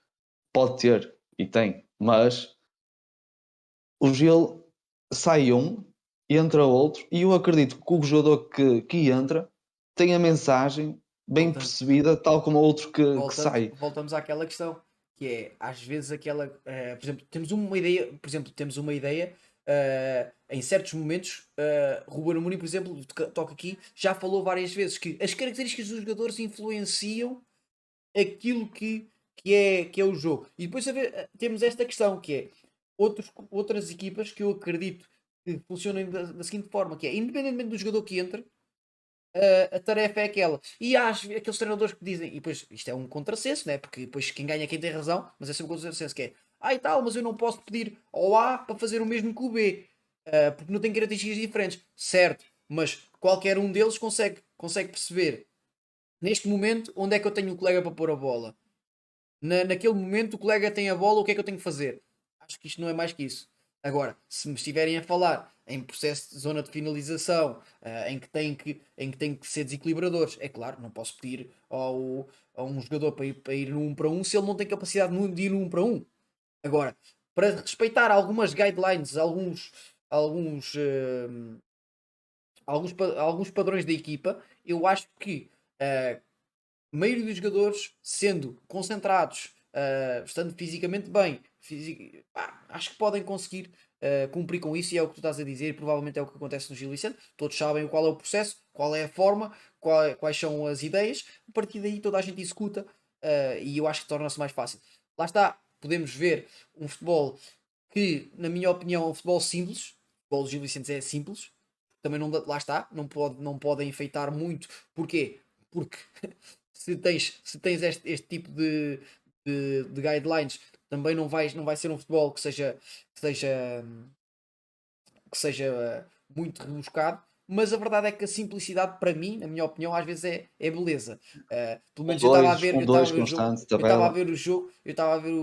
pode ter, e tem, mas o Gil sai um, entra outro, e eu acredito que o jogador que entra tem a mensagem bem Voltamos, percebida, tal como o outro que sai. voltamos àquela questão, que é, às vezes aquela, por exemplo, temos uma ideia, em certos momentos, Ruben Amorim, por exemplo, toca aqui, já falou várias vezes que as características dos jogadores influenciam aquilo que é o jogo. E depois temos esta questão, que é outras equipas que eu acredito que funcionem da seguinte forma, que é, independentemente do jogador que entre, a tarefa é aquela. E há aqueles treinadores que dizem, e depois isto é um contrassenso, né? Porque depois quem ganha é quem tem razão, mas é sempre um contrassenso que é, e tal, mas eu não posso pedir ao A para fazer o mesmo que o B, porque não tem características diferentes, certo? Mas qualquer um deles consegue perceber neste momento onde é que eu tenho o colega para pôr a bola. Naquele momento o colega tem a bola, o que é que eu tenho que fazer? Acho que isto não é mais que isso. Agora, se me estiverem a falar em processo de zona de finalização, em que tem que ser desequilibradores, é claro, não posso pedir a um jogador para ir no 1 para 1 se ele não tem capacidade de ir no 1 para 1. Agora, para respeitar algumas guidelines, alguns padrões da equipa, eu acho que maioria dos jogadores sendo concentrados, estando fisicamente bem, acho que podem conseguir cumprir com isso, e é o que tu estás a dizer, e provavelmente é o que acontece no Gil Vicente. Todos sabem qual é o processo, qual é a forma, quais são as ideias, a partir daí toda a gente executa, e eu acho que torna-se mais fácil. Lá está, podemos ver um futebol que, na minha opinião, é um futebol simples. O futebol do Gil Vicente é simples, também não, lá está, não podem enfeitar muito. Porquê? Porque se tens este tipo de guidelines, também não vai ser um futebol que seja, que seja muito rebuscado. Mas a verdade é que a simplicidade, para mim, na minha opinião, às vezes é beleza. Pelo menos Um eu estava a dois ver o jogo, constante, tabela. eu estava a ver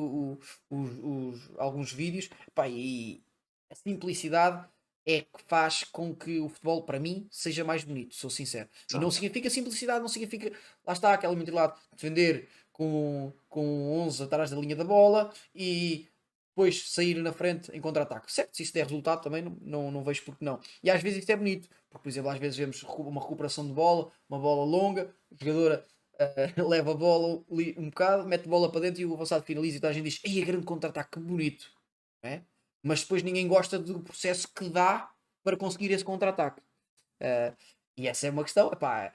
alguns vídeos, pá, e a simplicidade é que faz com que o futebol, para mim, seja mais bonito, sou sincero. E não Exato. significa simplicidade, não significa, lá está, aquela mentalidade de defender com 11 atrás da linha da bola e depois sair na frente em contra-ataque. Certo, se isso der resultado também não vejo porque não. E às vezes isto é bonito, porque por exemplo, às vezes vemos uma recuperação de bola, uma bola longa, a jogadora leva a bola um bocado, mete a bola para dentro e o avançado finaliza e toda a gente diz: ei, a grande contra-ataque, que bonito. Não é? Mas depois ninguém gosta do processo que dá para conseguir esse contra-ataque. Uh, e essa é uma questão. Epá,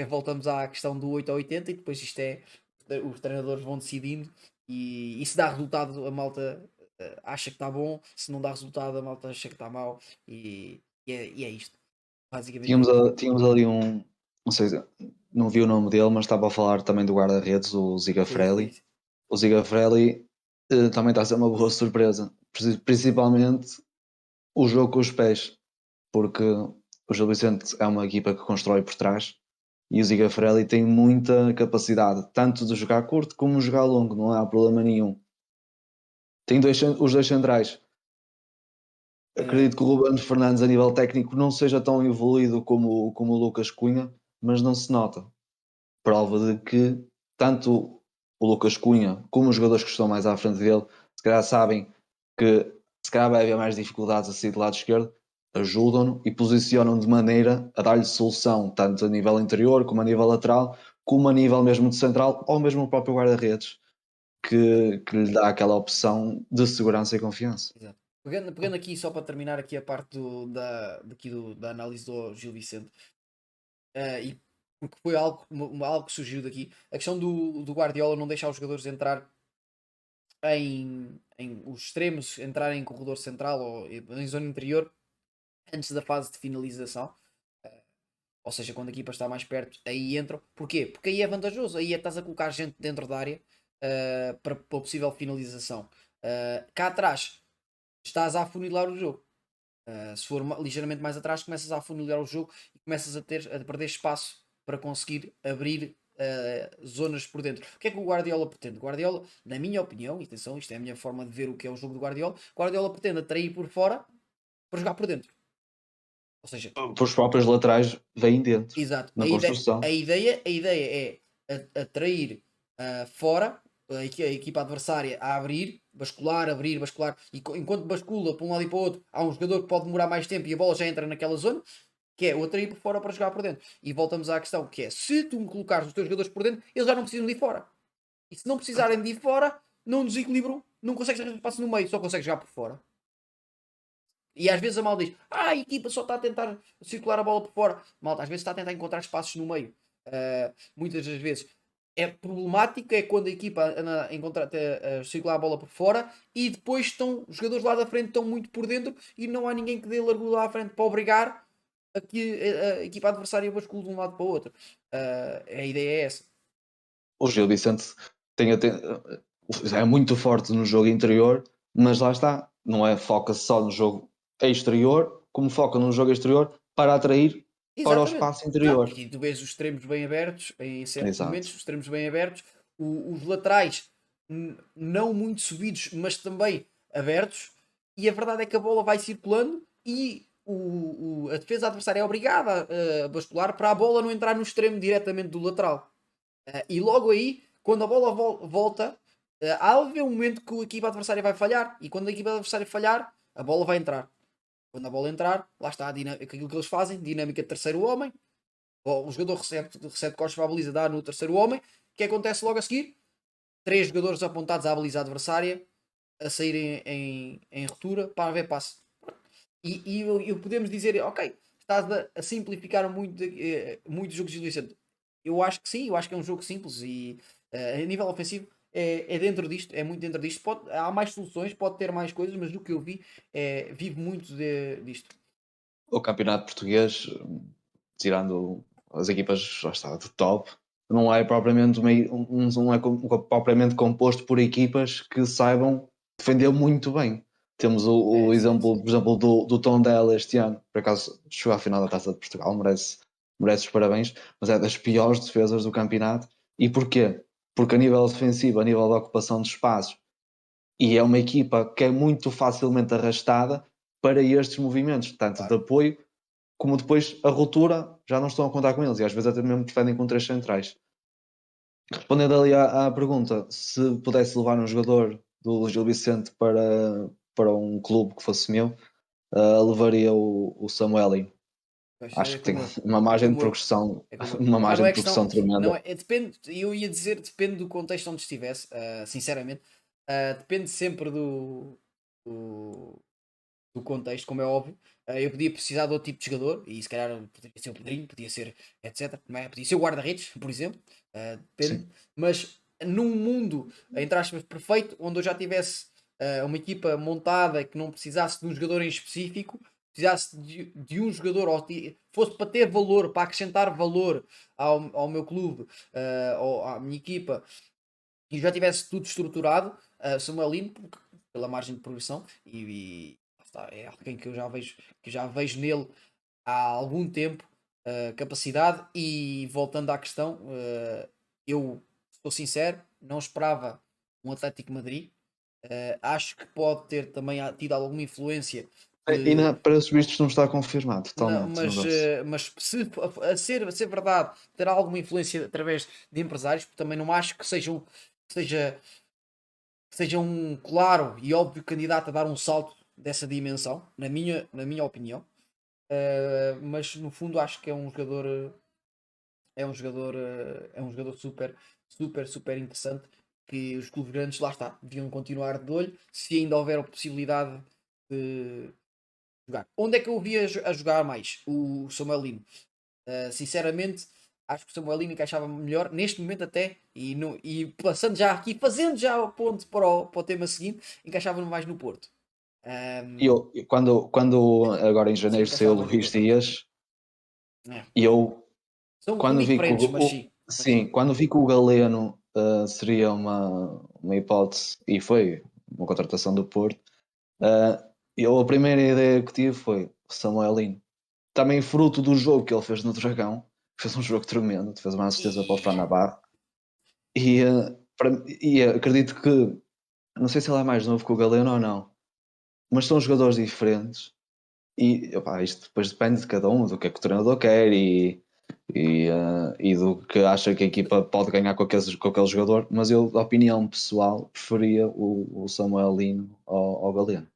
voltamos à questão do 8 a 80 e depois isto é. Os treinadores vão decidindo e se dá resultado a malta acha que está bom, se não dá resultado a malta acha que está mau e é isto. Basicamente é isto. Tínhamos ali não sei, não vi o nome dele, mas estava a falar também do guarda-redes, o Ziga Sim, sim, Frelli. sim. O Ziga Frelli também está a ser uma boa surpresa, principalmente o jogo com os pés, porque o Gil Vicente é uma equipa que constrói por trás e o Ziga Frelli tem muita capacidade, tanto de jogar curto como de jogar longo, não há problema nenhum. Tem os dois centrais. Uh, Acredito que o Ruben Fernandes, a nível técnico, não seja tão evoluído como o Lucas Cunha, mas não se nota. Prova de que tanto o Lucas Cunha como os jogadores que estão mais à frente dele, se calhar sabem que se calhar vai haver mais dificuldades a sair do lado esquerdo, ajudam-no e posicionam de maneira a dar-lhe solução, tanto a nível interior como a nível lateral, como a nível mesmo de central, ou mesmo o próprio guarda-redes, que lhe dá aquela opção de segurança e confiança. Exato. Pegando aqui só para terminar aqui a parte da análise do Gil Vicente, e porque foi algo que surgiu daqui, a questão do Guardiola não deixar os jogadores entrar em os extremos entrarem em corredor central ou em zona interior antes da fase de finalização. Eh, ou seja, quando a equipa está mais perto, aí entram. Porquê? Porque aí é vantajoso, aí estás a colocar gente dentro da área para possível finalização. Cá atrás estás a afunilar o jogo. Se for ligeiramente mais atrás, começas a afunilar o jogo e começas a perder espaço para conseguir abrir zonas por dentro. O que é que o Guardiola pretende? Guardiola, na minha opinião, e atenção, isto é a minha forma de ver o que é o jogo do Guardiola. Guardiola pretende atrair por fora para jogar por dentro. Ou seja, Os próprios laterais vêm dentro, exato, na a construção. ideia é atrair fora a equipa adversária a abrir, bascular, abrir, bascular, e enquanto bascula para um lado e para o outro, há um jogador que pode demorar mais tempo e a bola já entra naquela zona, que é o atrair por fora para jogar por dentro. E voltamos à questão que é, se tu me colocares os teus jogadores por dentro, eles já não precisam de ir fora. E se não precisarem de ir fora, não desequilibram, não consegues fazer espaço no meio, só consegues jogar por fora. E às vezes a malta diz: a equipa só está a tentar circular a bola por fora. Malta, às vezes está a tentar encontrar espaços no meio. Muitas das vezes é problemático é quando a equipa anda a, encontrar, a circular a bola por fora e depois estão os jogadores lá da frente estão muito por dentro e não há ninguém que dê largura lá à frente para obrigar a que a equipa adversária bascule de um lado para o outro. A ideia é essa. O Gil Vicente é muito forte no jogo interior, mas lá está, não é foca só no jogo exterior, como foca no jogo exterior para atrair para o Exatamente. espaço Não, interior. porque tu vês os extremos bem abertos, em certos momentos, Exato. os extremos bem abertos, os laterais não muito subidos, mas também abertos, e a verdade é que a bola vai circulando e a defesa adversária é obrigada a bascular para a bola não entrar no extremo diretamente do lateral. E logo aí, quando a bola volta, há a haver um momento que a equipa adversária vai falhar, e quando a equipa adversária falhar, a bola vai entrar. Quando a bola entrar, lá está aquilo que eles fazem, dinâmica de terceiro homem, o jogador recebe costas para a baliza, dá no terceiro homem, o que acontece logo a seguir? Três jogadores apontados à baliza adversária a saírem em ruptura para haver passe. E podemos dizer, ok, estás a simplificar muito, muito o jogo de Gil. Eu acho que sim, eu acho que é um jogo simples e a nível ofensivo é dentro disto, é muito dentro disto. Há mais soluções, pode ter mais coisas, mas do que eu vi, vive muito disto. O campeonato português, tirando as equipas lá está, de top, não é propriamente, não é propriamente composto por equipas que saibam defender muito bem. Temos o Sim, exemplo, sim. por exemplo, do Tondela este ano, por acaso chegou à final da Taça de Portugal, merece os parabéns, mas é das piores defesas do campeonato. E porquê? Porque a nível defensivo, a nível da ocupação de espaços, e é uma equipa que é muito facilmente arrastada para estes movimentos, tanto de Claro. apoio como depois a ruptura, já não estão a contar com eles, e às vezes até mesmo defendem com três centrais. Respondendo ali à pergunta, se pudesse levar um jogador do Gil Vicente para um clube que fosse meu, levaria o Samueli. Pois, Acho que tem como eu. uma É margem de como eu. progressão, É como eu. uma Não margem é de questão. progressão tremenda. Não é, depende, eu ia dizer, depende do contexto onde estivesse, sinceramente. Depende sempre do, do contexto, como é óbvio. Eu podia precisar de outro tipo de jogador, e se calhar podia ser o Pedrinho, podia ser etc. Não é? Podia ser o guarda-redes, por exemplo. Depende. Sim. Mas num mundo, entre aspas, perfeito, onde eu já tivesse uma equipa montada que não precisasse de um jogador em específico, precisasse de um jogador, ou fosse para ter valor, para acrescentar valor ao meu clube, ou à minha equipa, e já tivesse tudo estruturado, Samuelino, pela margem de progressão, é alguém que eu já vejo, nele há algum tempo, capacidade, e voltando à questão, eu sou sincero, não esperava um Atlético Madrid. Acho que pode ter também tido alguma influência de, Para os vistos não está confirmado não, totalmente o negócio. mas se a ser verdade, terá alguma influência através de empresários, porque também não acho que seja seja um claro e óbvio candidato a dar um salto dessa dimensão, na minha opinião. Mas no fundo acho que é um jogador super, super, super interessante que os clubes grandes, lá está, deviam continuar de olho se ainda houver a possibilidade de jogar. Onde é que eu o vi a jogar mais? O Samuelino. Sinceramente, acho que o Samuelino encaixava melhor neste momento até, e passando já aqui, fazendo já o ponto para o tema seguinte, encaixava mais no Porto. E Um, eu, quando agora em sim, janeiro saiu o encaixava mais no Luís Porto também. Dias, É. eu São quando vi que diferentes, mas sim. Mas sim. sim, quando vi que o Galeno seria uma hipótese e foi uma contratação do Porto, eu a primeira ideia que tive foi o Samuelino. Também fruto do jogo que ele fez no Dragão, fez um jogo tremendo, fez uma assistência para o E... Fran Navarro e acredito que não sei se ele é mais novo que o Galeno ou não, mas são jogadores diferentes E opá, isto depois depende de cada um, do que é que o treinador quer e do que acha que a equipa pode ganhar com aquele jogador, mas eu, da opinião pessoal, preferia o Samuel Lino ao Galeno.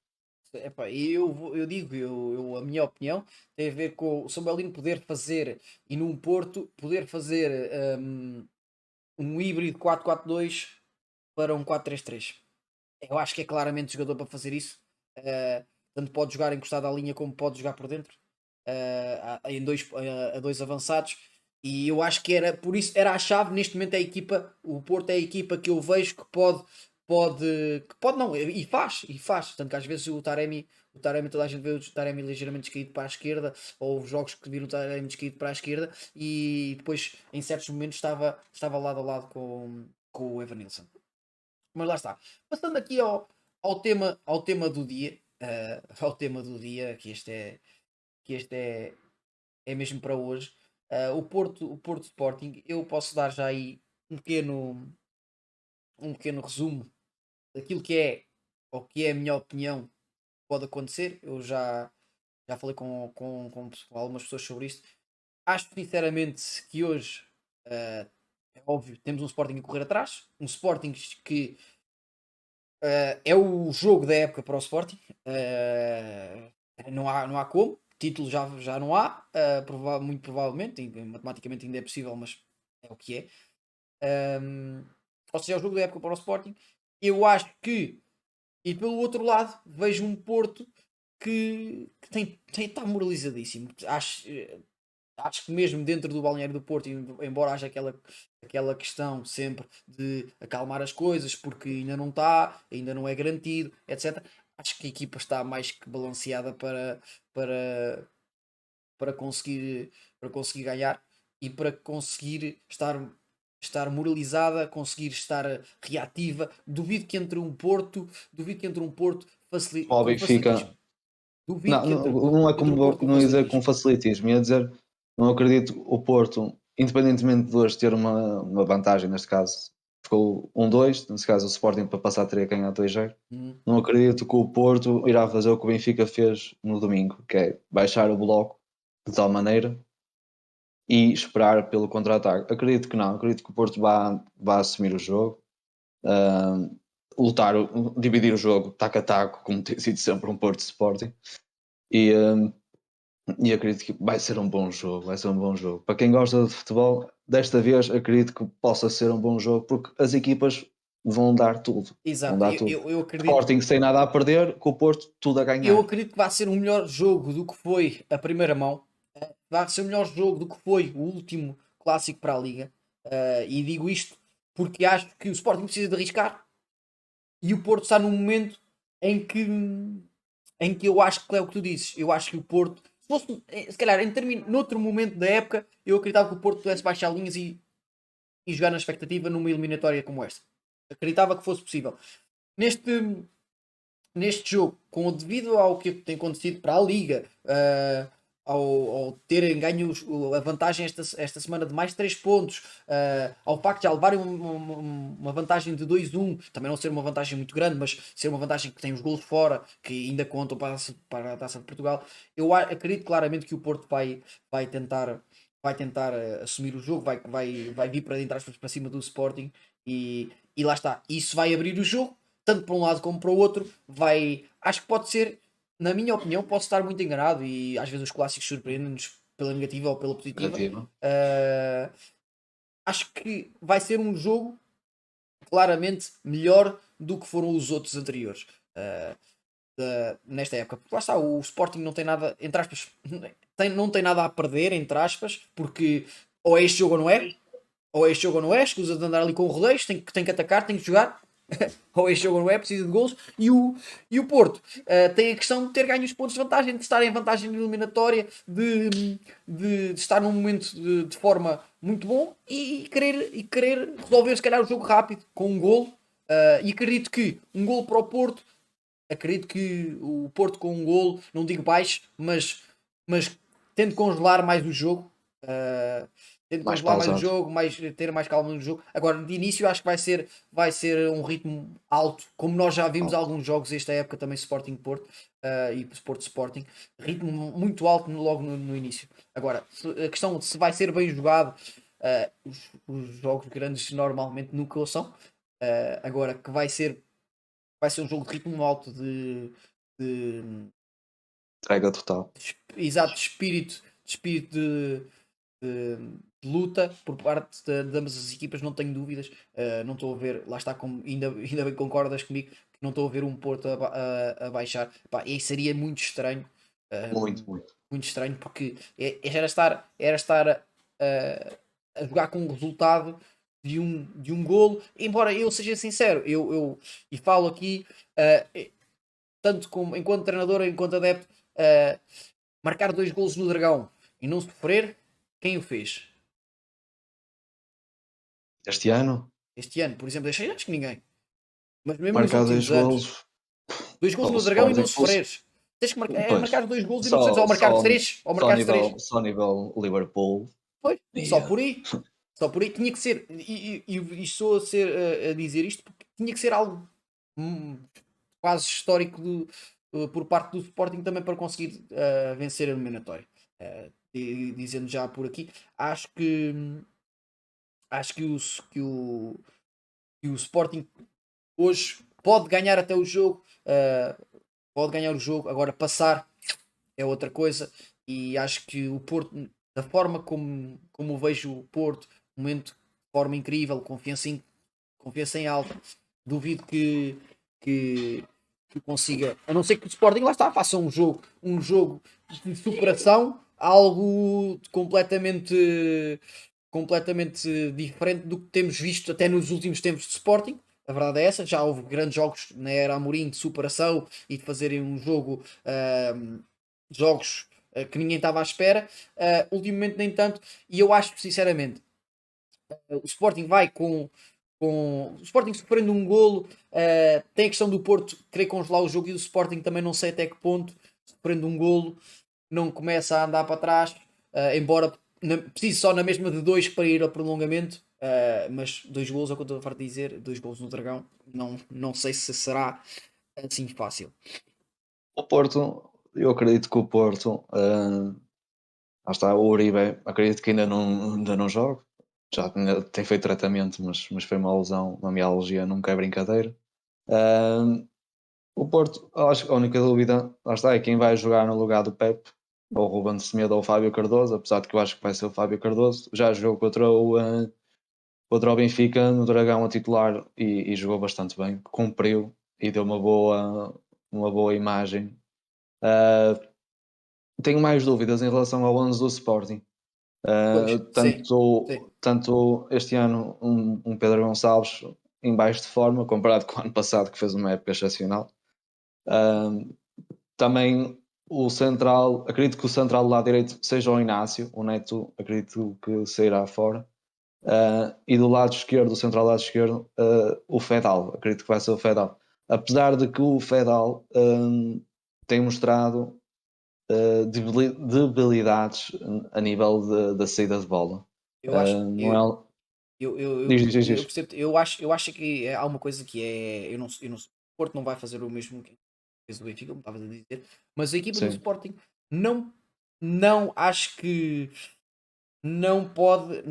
Epá, eu digo, a minha opinião tem a ver com o São Belino poder fazer, e num Porto, poder fazer um híbrido 4-4-2 para um 4-3-3. Eu acho que é claramente jogador para fazer isso. Uh, Tanto pode jogar encostado à linha como pode jogar por dentro. A dois avançados. E eu acho que era por isso era a chave neste momento. É a equipa, o Porto é a equipa que eu vejo que pode não, e faz. Tanto que às vezes o Taremi, toda a gente vê o Taremi ligeiramente descaído para a esquerda, ou jogos que viram o Taremi descaído para a esquerda, e depois em certos momentos estava lado a lado com o Evanilson. Mas lá está. Passando aqui ao tema do dia, ao tema do dia, que este é mesmo para hoje. O Porto Sporting, eu posso dar já aí um pequeno resumo daquilo que é, ou que é a minha opinião, pode acontecer. Eu já falei com algumas pessoas sobre isto. Acho sinceramente que hoje, é óbvio, temos um Sporting a correr atrás, um Sporting que é o jogo da época para o Sporting. Não há como. Título já não há. Muito provavelmente. Matematicamente ainda é possível, mas é o que é. Ou seja, é o jogo da época para o Sporting. Eu acho que, e pelo outro lado, vejo um Porto que está moralizadíssimo. Acho que mesmo dentro do balneário do Porto, embora haja aquela questão sempre de acalmar as coisas, porque ainda não está, ainda não é garantido, etc. Acho que a equipa está mais que balanceada para, para conseguir ganhar e para conseguir estar moralizada, conseguir estar reativa. Duvido que entre um Porto Para o com facilitismo. Benfica, Duvido não, que entre, não é que entre como um Porto com não ia dizer com facilitismo. facilitismo, ia dizer, não acredito o Porto, independentemente de hoje ter uma vantagem, neste caso, ficou 1-2, neste caso o Sporting para passar teria que ganhar 2-0. Hum. Não acredito que o Porto irá fazer o que o Benfica fez no domingo, que é baixar o bloco de tal maneira e esperar pelo contra-ataque. Acredito que não, acredito que o Porto vá assumir o jogo, ah, lutar, dividir o jogo taco a taco, como tem sido sempre um Porto Sporting. E, ah, e acredito que vai ser um bom jogo, vai ser um bom jogo. Para quem gosta de futebol, desta vez acredito que possa ser um bom jogo, porque as equipas vão dar tudo. Vão Exato, dar eu, tudo. eu, eu acredito. Sporting sem nada a perder, com o Porto tudo a Eu ganhar. acredito que vai ser um melhor jogo do que foi a primeira mão. Vai ser um melhor jogo do que foi o último clássico para a Liga. E digo isto porque acho que o Sporting precisa de arriscar e o Porto está num momento em que eu acho que é o que tu dizes. Eu acho que o Porto, se fosse, se calhar, noutro momento da época, eu acreditava que o Porto pudesse baixar linhas e jogar na expectativa numa eliminatória como esta. Acreditava que fosse possível. Neste, neste jogo, devido ao que tem acontecido para a Liga, ao terem ganho a vantagem esta semana de mais 3 pontos, ao facto de já levarem uma vantagem de 2-1, também não ser uma vantagem muito grande, mas ser uma vantagem que tem os gols fora, que ainda contam para a Taça de Portugal, eu acredito claramente que o Porto vai tentar. Vai tentar assumir o jogo, vai vir para dentro para cima do Sporting e lá está. Isso vai abrir o jogo, tanto para um lado como para o outro, acho que pode ser, na minha opinião, posso estar muito enganado e às vezes os clássicos surpreendem-nos pela negativa ou pela positiva. Negativa. Uh, Acho que vai ser um jogo claramente melhor do que foram os outros anteriores. Nesta época, porque lá está, o Sporting não tem nada, entre aspas, não tem nada a perder, entre aspas, porque ou é este jogo ou não é, ou é este jogo ou não é, escusa de andar ali com rodeios, tem que atacar, tem que jogar, ou este jogo não é, precisa de gols. E o Porto tem a questão de ter ganho os pontos de vantagem, de estar em vantagem eliminatória, de estar num momento de forma muito bom e querer resolver, se calhar, o jogo rápido com um gol. E acredito que um gol para o Porto, acredito que o Porto com um gol, não digo baixo, mas tendo congelar mais o jogo. Uh, Tento Mais controlar mais o pausado. jogo, ter mais calma no jogo. Agora, de início, acho que vai ser um ritmo alto, como nós já vimos Alto. alguns jogos esta época, também Sporting Porto e Porto Sporting, ritmo muito alto logo no início. Agora, a questão de se vai ser bem jogado, os jogos grandes normalmente nunca o são. Agora, que vai ser um jogo de ritmo alto, de Entrega total. exato, de espírito de, de luta por parte de ambas as equipas, não tenho dúvidas. Não estou a ver, lá está, como ainda bem que concordas comigo, que não estou a ver um Porto a baixar. Pá, e seria muito estranho, Muito, um, muito. muito estranho, porque era estar a jogar com o resultado de um golo. Embora eu seja sincero, e falo aqui, tanto como enquanto treinador, enquanto adepto, uh, marcar 2 golos no Dragão e não sofrer, quem o fez? Este ano, Este ano, por exemplo, acho que ninguém. Mas mesmo nos marcar dois últimos anos, golos. 2 golos O no Dragão e não Sporting. sofreres. Tens que Pois. marcar 2 golos e não sofreres. Só, Ou marcar só, 3, ou só, marcares 3. nível, só nível Liverpool. Pois, só Yeah. por aí. Só por aí tinha que ser. E estou a dizer isto porque tinha que ser algo quase histórico por parte do Sporting também para conseguir vencer a eliminatória. Dizendo já por aqui, acho que o Sporting hoje pode ganhar até o jogo, pode ganhar o jogo, agora passar é outra coisa. E acho que o Porto, da forma como vejo o Porto, momento de forma incrível, confiança em alta, duvido que, que consiga, a não ser que o Sporting lá está, faça um jogo de superação, algo completamente diferente do que temos visto até nos últimos tempos de Sporting. A verdade é essa, já houve grandes jogos na era Amorim de superação e de fazerem um jogo, jogos que ninguém estava à espera. Ultimamente nem tanto, e eu acho sinceramente, o Sporting vai o Sporting sofrendo um golo, tem a questão do Porto querer congelar o jogo e o Sporting também não sei até que ponto, sofrendo um golo, não começa a andar para trás, embora precise só na mesma de 2 para ir ao prolongamento, mas 2 golos é o que eu estou a farto de dizer, 2 golos no Dragão, não sei se será assim fácil. O Porto, eu acredito que o Porto, lá está, o Uribe, acredito que ainda não joga. Já tem feito tratamento, mas foi uma lesão, uma mialgia, nunca é brincadeira. Ah, o Porto, acho que a única dúvida, lá está, é quem vai jogar no lugar do Pepe, ou o Ruben Semedo ou o Fábio Cardoso, apesar de que eu acho que vai ser o Fábio Cardoso. Já jogou contra o Benfica no Dragão a titular e jogou bastante bem, cumpriu e deu uma boa imagem. Ah, tenho mais dúvidas em relação ao 11 do Sporting. Pois, sim, sim. Tanto este ano um Pedro Gonçalves em baixo de forma, comparado com o ano passado, que fez uma época excepcional. Ah, também o central, acredito que o central do lado direito seja o Inácio, o Neto acredito que sairá fora. E do lado esquerdo, o central do lado esquerdo, o Fedal, acredito que vai ser o Fedal. Apesar de que o Fedal tem mostrado debilidades a nível da saída de bola. Eu acho, Não é. eu, Diz, diz, eu diz. percebo, eu acho que há uma coisa que é, o Porto não vai fazer o mesmo que fez o Benfica, como estavas a dizer, mas a equipa do Sim, Sporting não acho que não pode,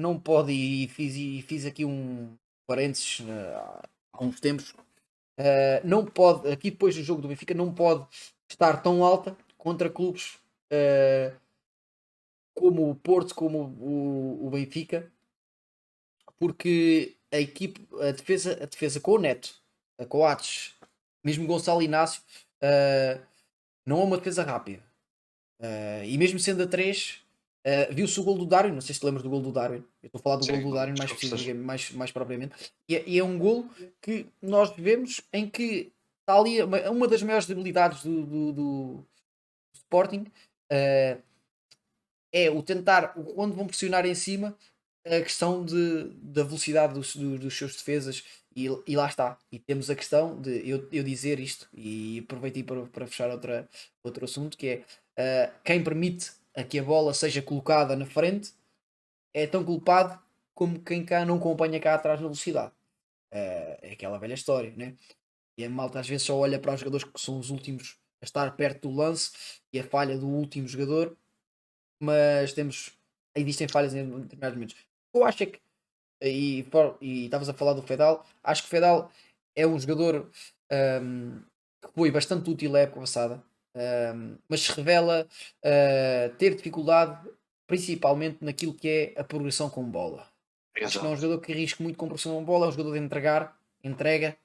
e fiz aqui um parênteses, há uns tempos, não pode, aqui depois do jogo do Benfica, não pode estar tão alta contra clubes como o Porto, como o Benfica, porque a equipe, a defesa com o Neto, a Coates, mesmo Gonçalo Inácio, não é uma defesa rápida. E mesmo sendo a 3, viu-se o gol do Darwin. Não sei se te lembras do gol do Darwin. Eu estou a falar do gol sim, do Darwin mais desculpa, especificamente, mais propriamente. E é um gol que nós vemos em que está ali uma das maiores debilidades do Sporting. eh, é o tentar, quando vão pressionar em cima, a questão da velocidade dos seus defesas. E lá está. E temos a questão de eu dizer isto, e aproveitei para fechar outro assunto, que é quem permite a que a bola seja colocada na frente é tão culpado como quem cá não acompanha cá atrás na velocidade. É aquela velha história, né? E a malta às vezes só olha para os jogadores que são os últimos a estar perto do lance e a falha do último jogador, mas existem falhas em determinados momentos. Eu acho é que, e estavas a falar do Fedal, acho que o Fedal é um jogador que foi bastante útil a época passada, mas se revela ter dificuldade principalmente naquilo que é a progressão com bola. Acho que não é um Exato. jogador que arrisca muito com progressão com bola, é um jogador de entregar, entrega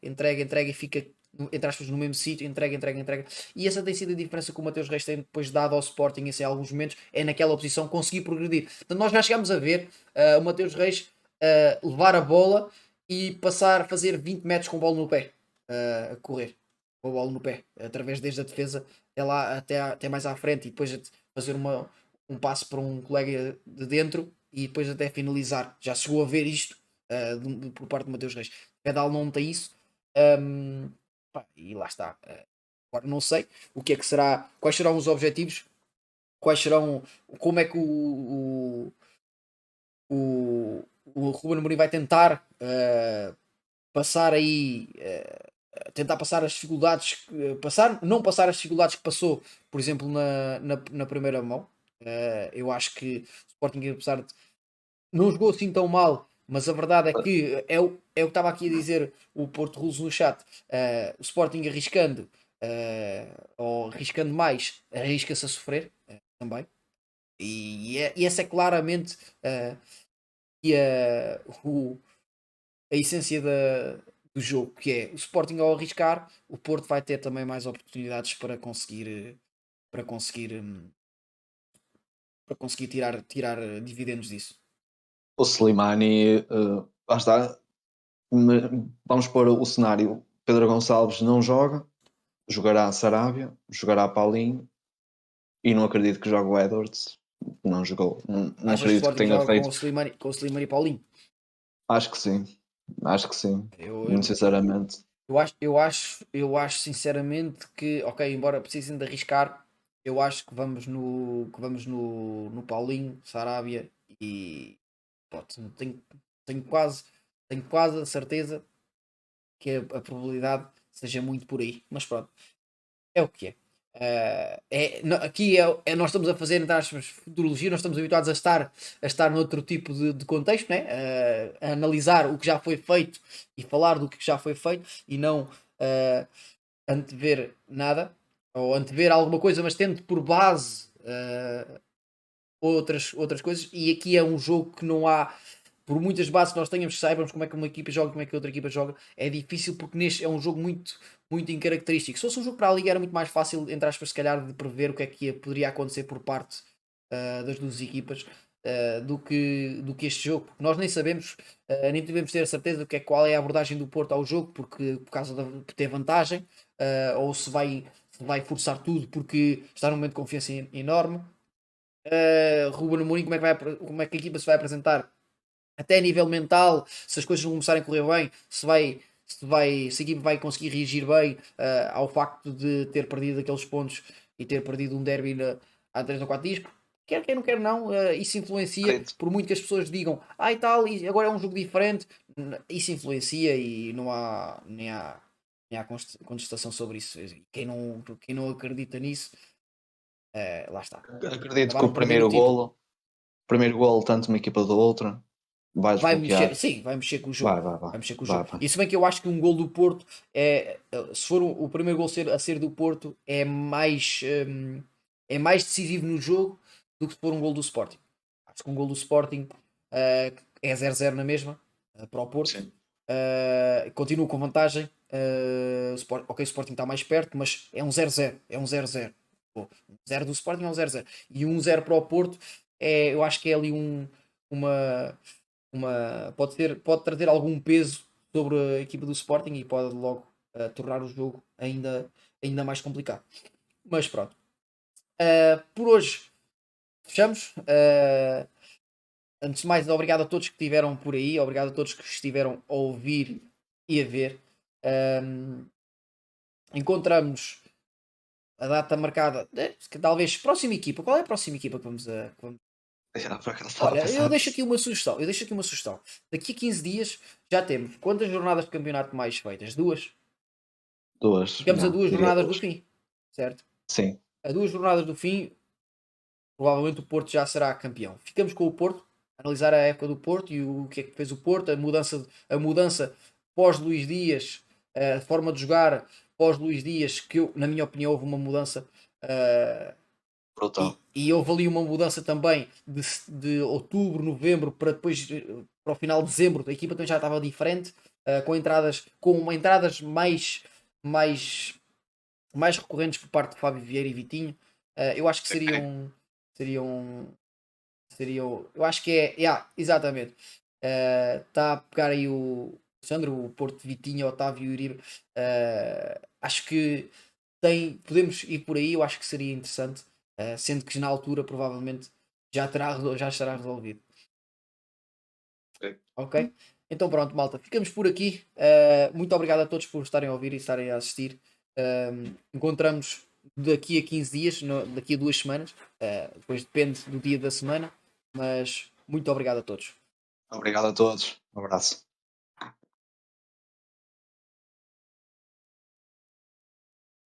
e fica, entre aspas, no mesmo sítio, entrega. E essa tem sido a diferença que o Mateus Reis tem depois dado ao Sporting em alguns momentos, é naquela posição conseguir progredir. Portanto, nós já chegámos a ver o Mateus Reis levar a bola e passar a fazer 20 metros com a bola no pé, a correr com a bola no pé, através desde a defesa até lá, até mais à frente e depois fazer um passo para um colega de dentro e depois até finalizar. Já chegou a ver isto por parte de Mateus Reis. Pedal não tem isso. Pá, e lá está. Agora não sei o que é que será, quais serão os objetivos, quais serão, como é que o Ruben Amorim vai tentar passar aí, tentar passar as dificuldades, não passar as dificuldades que passou, por exemplo, na primeira mão. Eu acho que o Sporting, apesar de não jogou assim tão mal, mas a verdade é que é o que estava aqui a dizer o Porto Rules no chat. O Sporting arriscando, ou arriscando mais, arrisca-se a sofrer também. E essa é claramente que a essência do jogo, que é o Sporting ao arriscar, o Porto vai ter também mais oportunidades para conseguir, para conseguir tirar dividendos disso. O Slimani, lá está. Vamos pôr o cenário: Pedro Gonçalves não joga, jogará Sarabia, jogará Paulinho, e não acredito que jogue o Edwards. Não jogou, não Achas que o acredito que Sporting tenha joga feito. Com o Slimani e Paulinho? Acho que sim, acho que sim, muito Eu, sinceramente. eu acho sinceramente que, ok, embora precisem de arriscar, eu acho que vamos no Paulinho, Sarabia e pronto, tenho quase a certeza que a probabilidade seja muito por aí, mas pronto, é o que é. Aqui nós estamos a fazer, entre aspas, futurologia, nós estamos habituados a estar noutro tipo de contexto, né? A analisar o que já foi feito e falar do que já foi feito e não uh, antever nada ou antever alguma coisa, mas tendo por base outras coisas. E aqui é um jogo que não há, por muitas bases que nós tenhamos, que saibamos como é que uma equipa joga, como é que a outra equipa joga, é difícil porque neste é um jogo muito incaracterístico. Se fosse um jogo para a Liga era muito mais fácil, entre aspas, se calhar, de prever o que é que poderia acontecer por parte das duas equipas. Do que este jogo, porque nós nem sabemos, nem devemos ter a certeza do que qual é a abordagem do Porto ao jogo, porque por causa de ter vantagem, ou se vai forçar tudo porque está num momento de confiança enorme. Ruben Amorim, como é que a equipa se vai apresentar até a nível mental, se as coisas vão começarem a correr bem, se a equipa vai conseguir reagir bem ao facto de ter perdido aqueles pontos e ter perdido um derby há 3 ou 4 dias. Quer não quer não, isso influencia, Acredito. por muito que as pessoas digam e tal, e agora é um jogo diferente, isso influencia e nem há contestação sobre isso. Quem não acredita nisso, lá está. Acredito que Acabaram o perdendo o título. primeiro golo, tanto uma equipa da outra, vai Vai mexer, desbloquear. sim, vai mexer com o jogo. Vai, vai, vai. Vai mexer com o Vai, jogo. vai. E se bem que eu acho que um gol do Porto se for o primeiro gol a ser do Porto, é mais decisivo no jogo do que se for um gol do Sporting. Acho que um gol do Sporting é 0-0 na mesma, para o Porto. Sim. Continua com vantagem. Ok, o Sporting está mais perto, mas é um 0-0. É um 0-0. Pô, um 0 do Sporting é um 0-0. E um 0 para o Porto, eu acho que é ali uma, pode trazer algum peso sobre a equipa do Sporting e pode logo tornar o jogo ainda mais complicado. Mas pronto. Por hoje fechamos. Antes de mais, obrigado a todos que estiveram por aí, obrigado a todos que estiveram a ouvir e a ver. Um, encontramos a data marcada, que talvez próxima equipa. Qual é a próxima equipa que vamos a. Já, por acaso estava a Olha, eu pensar deixo nisso. aqui uma sugestão. Eu deixo aqui uma sugestão. Daqui a 15 dias já temos quantas jornadas de campeonato mais feitas? Duas. Duas, Ficamos a já, duas diria jornadas do duas. fim, certo? Sim, A duas jornadas do fim, provavelmente o Porto já será campeão. Ficamos com o Porto, analisar a época do Porto e o que é que fez o Porto, a mudança pós Luís Dias, a forma de jogar pós Luís Dias, que eu, na minha opinião, houve uma mudança. E, brutal. e houve ali uma mudança também de outubro, novembro para depois para o final de dezembro. A equipa também já estava diferente, com entradas mais, mais recorrentes por parte de Fábio Vieira e Vitinho. Eu acho que seriam, eu acho que é, yeah, exatamente. Está a pegar aí o Sandro, o Porto de Vitinho, Otávio e Uribe. Acho que podemos ir por aí, eu acho que seria interessante, sendo que na altura provavelmente já estará resolvido. Ok. Ok? Então pronto, malta, ficamos por aqui. Muito obrigado a todos por estarem a ouvir e estarem a assistir. Encontramos daqui a 15 dias, daqui a 2 semanas. Depois depende do dia da semana. Mas muito obrigado a todos. Obrigado a todos. Um abraço.